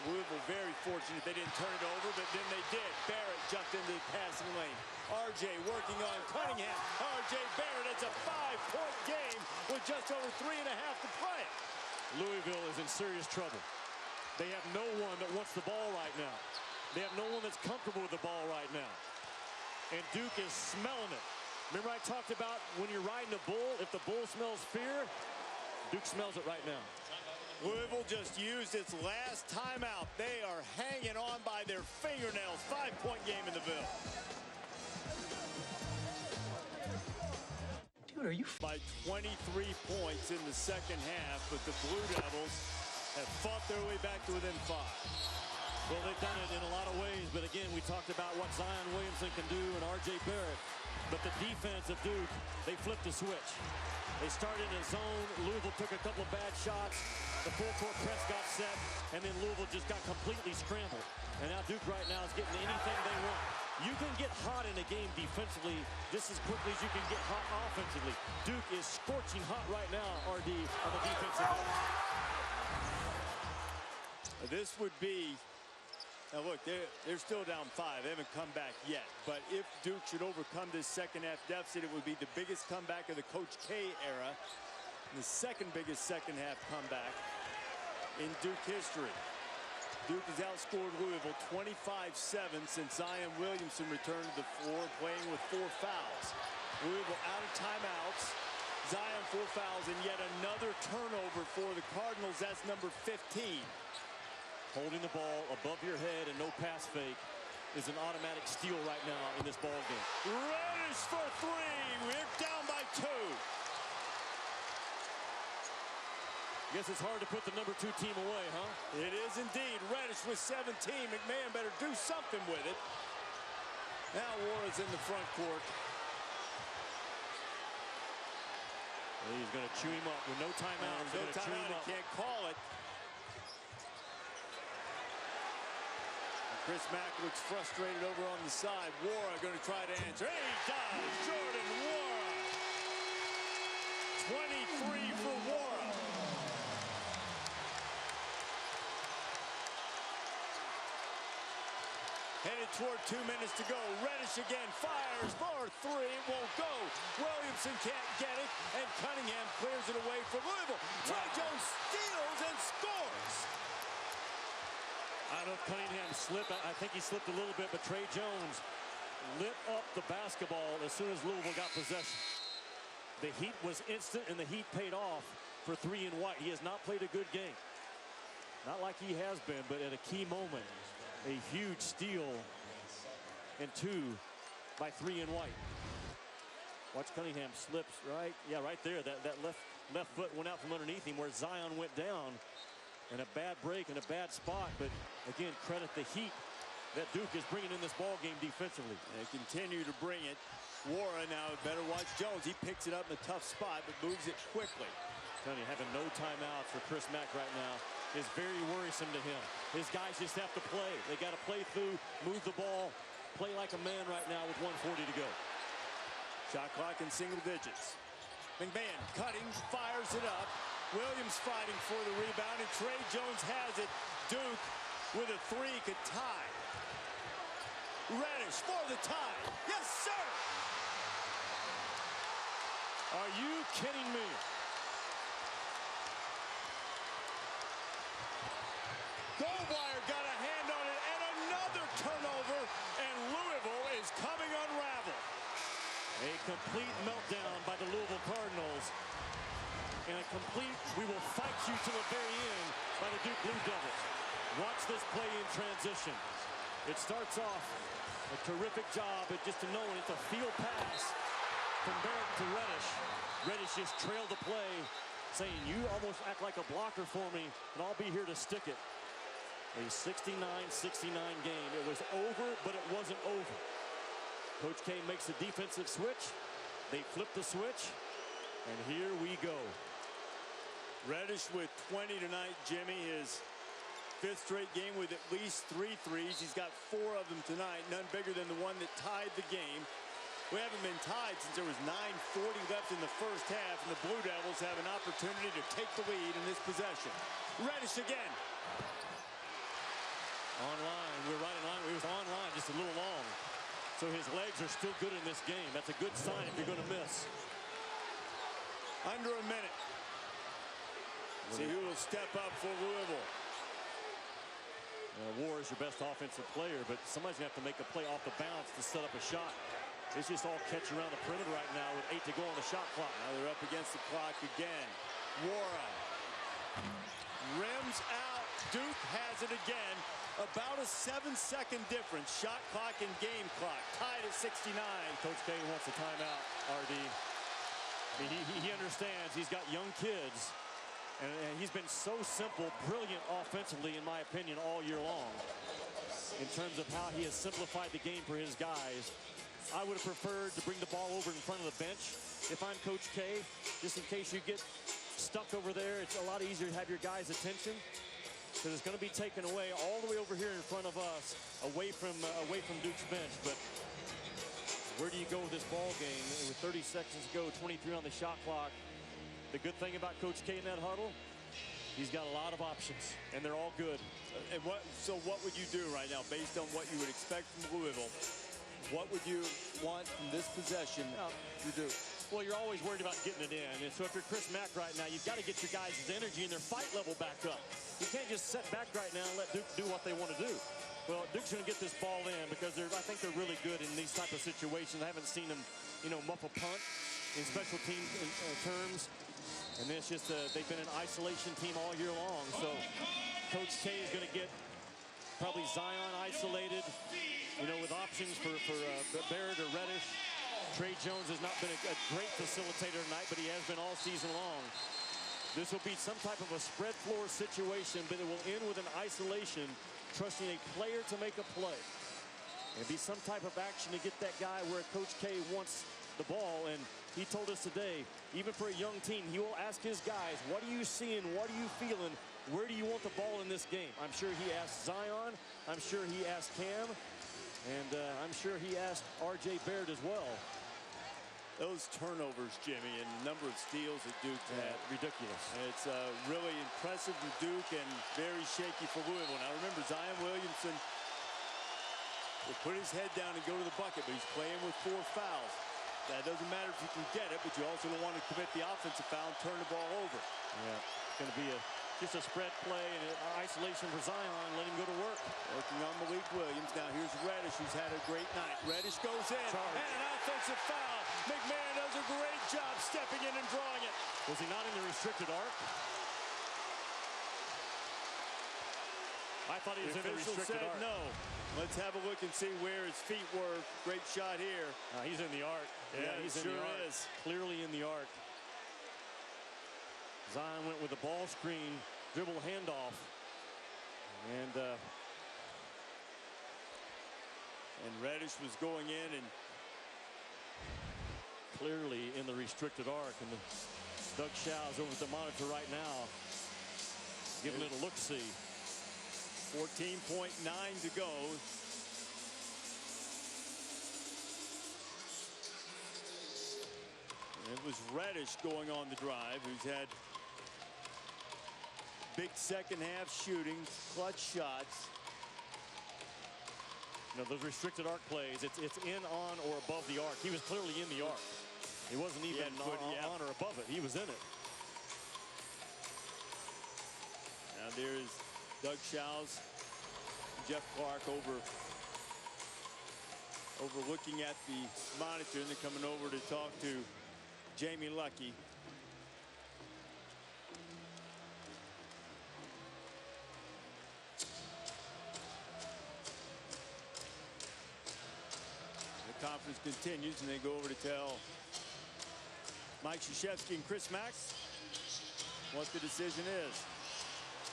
Louisville very fortunate they didn't turn it over, but then they did. Barrett jumped into the passing lane. RJ working on Cunningham. RJ Barrett, it's a 5-point game with just over 3.5 to play. Louisville is in serious trouble. They have no one that wants the ball right now. They have no one that's comfortable with the ball right now. And Duke is smelling it. Remember I talked about when you're riding a bull, if the bull smells fear, Duke smells it right now. Louisville just used its last timeout. They are hanging on by their fingernails. 5-point game in the Ville. Dude, are you by 23 points in the second half, but the Blue Devils have fought their way back to within 5. Well, they've done it in a lot of ways, but again, we talked about what Zion Williamson can do and RJ Barrett. But the defense of Duke, they flipped the switch. They started in a zone. Louisville took a couple of bad shots. The full court press got set, and then Louisville just got completely scrambled. And now Duke right now is getting anything they want. You can get hot in a game defensively just as quickly as you can get hot offensively. Duke is scorching hot right now, RD, on the defensive end. This would be, now look, they're still down 5. They haven't come back yet. But if Duke should overcome this second half deficit, it would be the biggest comeback of the Coach K era. The second biggest second half comeback in Duke history. Duke has outscored Louisville 25-7 since Zion Williamson returned to the floor, playing with 4 fouls. Louisville out of timeouts. Zion 4 fouls, and yet another turnover for the Cardinals. That's number 15. Holding the ball above your head and no pass fake is an automatic steal right now in this ball game. Reddish for 3. We're down by 2. Guess it's hard to put the number 2 team away, huh? It is indeed. Reddish with 17. McMahon better do something with it. Now Wara's in the front court. Well, he's going to chew him up with no timeout. No timeout. He can't call it. Chris Mack looks frustrated over on the side. Wara going to try to answer. He does. Jordan Wara. 23 for Wara. Headed toward 2 minutes to go. Reddish again fires for three. It won't go. Williamson can't get it, and Cunningham clears it away for Louisville. Trey Jones steals and scores. I don't know if Cunningham slipped. I think he slipped a little bit, but Trey Jones lit up the basketball as soon as Louisville got possession. The heat was instant, and the heat paid off for three and White. He has not played a good game. Not like he has been, but at a key moment, a huge steal and two by three and White. Watch Cunningham slips, right? Yeah, right there. That left foot went out from underneath him where Zion went down. And a bad break and a bad spot. But, again, credit the heat that Duke is bringing in this ball game defensively. They continue to bring it. Warren now better watch Jones. He picks it up in a tough spot, but moves it quickly. Tony having no timeouts for Chris Mack right now is very worrisome to him. His guys just have to play. They got to play through, move the ball, play like a man right now with 1:40 to go. Shot clock in single digits. McMahon cutting, fires it up. Williams fighting for the rebound, and Trey Jones has it. Duke with a three could tie. Reddish for the tie. Yes, sir! Are you kidding me? Goldwire got a hand on it, and another turnover, and Louisville is coming unraveled. A complete meltdown by the Louisville Cardinals. And a complete, we will fight you to the very end by the Duke Blue Devils. Watch this play in transition. It starts off a terrific job at just a knowing it's a field pass from Barrett to Reddish. Reddish just trailed the play, saying, you almost act like a blocker for me, and I'll be here to stick it. A 69-69 game. It was over, but it wasn't over. Coach K makes a defensive switch. They flip the switch, and here we go. Reddish with 20 tonight, Jimmy. His fifth straight game with at least 3 threes. He's got 4 of them tonight, none bigger than the one that tied the game. We haven't been tied since there was 9:40 left in the first half, and the Blue Devils have an opportunity to take the lead in this possession. Reddish again. Online, we're right in line. He was online just a little long. So his legs are still good in this game. That's a good sign if you're going to miss. Under a minute. See who will step up for Louisville. War is your best offensive player, but somebody's going to have to make a play off the bounce to set up a shot. It's just all catch around the perimeter right now with 8 to go on the shot clock. Now they're up against the clock again. Wara rims out. Duke has it again. About a 7-second difference. Shot clock and game clock tied at 69. Coach K wants a timeout, RD. I mean, he understands he's got young kids. And he's been so simple, brilliant offensively, in my opinion, all year long. In terms of how he has simplified the game for his guys. I would have preferred to bring the ball over in front of the bench if I'm Coach K, just in case you get stuck over there. It's a lot easier to have your guys' attention, because it's going to be taken away all the way over here in front of us, away from Duke's bench. But where do you go with this ball game? With 30 seconds to go, 23 on the shot clock. The good thing about Coach K in that huddle, he's got a lot of options, and they're all good. And what would you do right now, based on what you would expect from Louisville? What would you want from this possession to do? Well, you're always worried about getting it in. And so if you're Chris Mack right now, you've got to get your guys' energy and their fight level back up. You can't just sit back right now and let Duke do what they want to do. Well, Duke's going to get this ball in because I think they're really good in these type of situations. I haven't seen them, muff a punt in special team terms. And it's just they've been an isolation team all year long. So Coach K is going to get probably Zion isolated, with options for Barrett or Reddish. Trey Jones has not been a great facilitator tonight, but he has been all season long. This will be some type of a spread floor situation, but it will end with an isolation, trusting a player to make a play. It'll be some type of action to get that guy where Coach K wants the ball, and he told us today, even for a young team, he will ask his guys, what are you seeing, what are you feeling, where do you want the ball in this game? I'm sure he asked Zion, I'm sure he asked Cam, and I'm sure he asked R.J. Barrett as well. Those turnovers, Jimmy, and the number of steals that Duke had. Ridiculous. It's really impressive for Duke and very shaky for Louisville. Now remember, Zion Williamson will put his head down and go to the bucket, but he's playing with 4 fouls. That doesn't matter if you can get it, but you also don't want to commit the offensive foul and turn the ball over. Yeah, it's going to be just a spread play and an isolation for Zion. Let him go to work. Working on Malik Williams. Now here's Reddish, who's had a great night. Reddish goes in, and an offensive foul. McMahon does a great job stepping in and drawing it. Was he not in the restricted arc? I thought he was in the restricted arc. No. Let's have a look and see where his feet were. Great shot here. He's in the arc. Yeah, he's sure in the arc. is. Clearly in the arc. Zion went with the ball screen, dribble handoff. And Reddish was going in and clearly in the restricted arc. And Doug Shaw's over at the monitor right now, giving it a look-see. 14.9 to go. It was Reddish going on the drive, who's had big second half shooting, clutch shots. You know, those restricted arc plays, it's in, on, or above the arc. He was clearly in the arc. He wasn't even on or above it. He was in it. Now there's Doug Shaw's, Jeff Clark overlooking at the monitor, and they're coming over to talk to Jamie Luckey. The conference continues, and they go over to tell Mike Krzyzewski and Chris Mack what the decision is.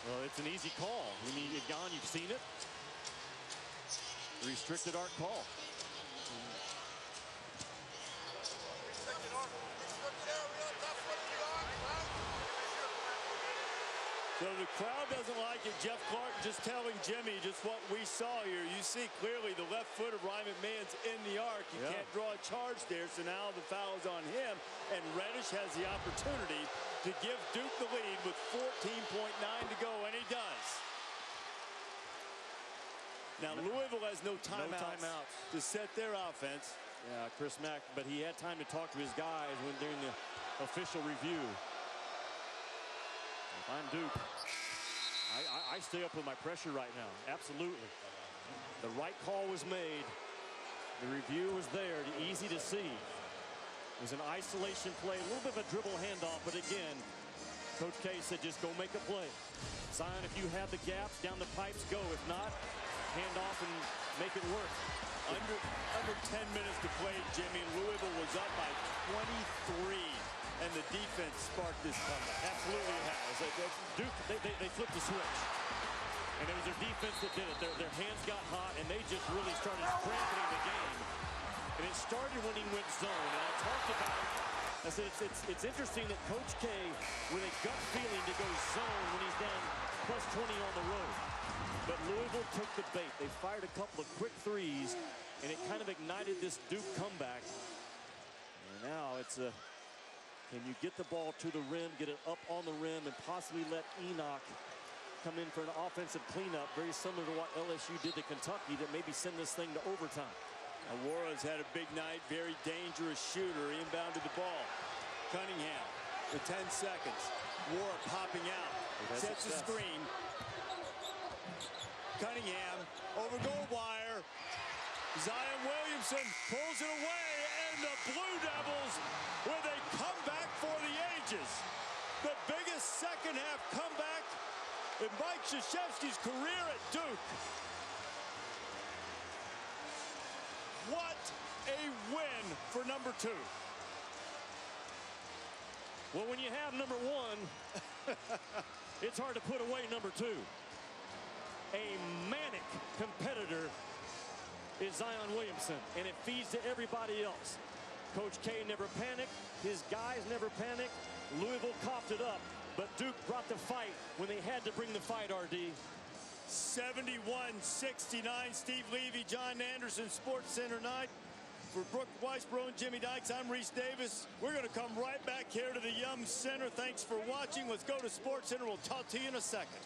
Well, it's an easy call. I mean, John, you've seen it. Restricted arc call. So the crowd doesn't like it. Jeff Clark just telling Jimmy just what we saw here. You see clearly the left foot of Ryan McMahon's in the arc. You can't draw a charge there, so now the foul is on him. And Reddish has the opportunity to give Duke the lead with 14.9 to go, and he does. Now Louisville has no timeouts to set their offense. Yeah, Chris Mack, but he had time to talk to his guys when during the official review. If I'm Duke, I stay up with my pressure right now. Absolutely. The right call was made. The review was there, easy to see. It was an isolation play, a little bit of a dribble handoff, but again, Coach K said just go make a play. Zion, if you have the gaps down the pipes, go. If not, hand off and make it work. Under 10 minutes to play, Jimmy. Louisville was up by 23, and the defense sparked this comeback. Absolutely it has. Duke, they flipped the switch. And it was their defense that did it. Their hands got hot, and they just really started cramping the game. And it started when he went zone. And I talked about it. I said it's interesting that Coach K, with a gut feeling to go zone when he's down plus 20 on the road. But Louisville took the bait. They fired a couple of quick threes, and it kind of ignited this Duke comeback. And now it's a, can you get the ball to the rim, get it up on the rim, and possibly let Enoch come in for an offensive cleanup, very similar to what LSU did to Kentucky, that maybe send this thing to overtime. Awaro's had a big night, very dangerous shooter, inbounded the ball. Cunningham with 10 seconds. Wara popping out, sets a screen. Cunningham over goal wire. Zion Williamson pulls it away, and the Blue Devils with a comeback for the ages. The biggest second half comeback in Mike Krzyzewski's career at Duke. What a win for number 2. Well, when you have number 1, it's hard to put away number 2. A manic competitor is Zion Williamson, and it feeds to everybody else. Coach K never panicked. His guys never panicked. Louisville coughed it up, but Duke brought the fight when they had to bring the fight, RD. 71-69. Steve Levy, John Anderson, Sports Center night. For Brooke Weisbro and Jimmy Dykes, I'm Reese Davis. We're going to come right back here to the Yum Center. Thanks for watching. Let's go to Sports Center. We'll talk to you in a second.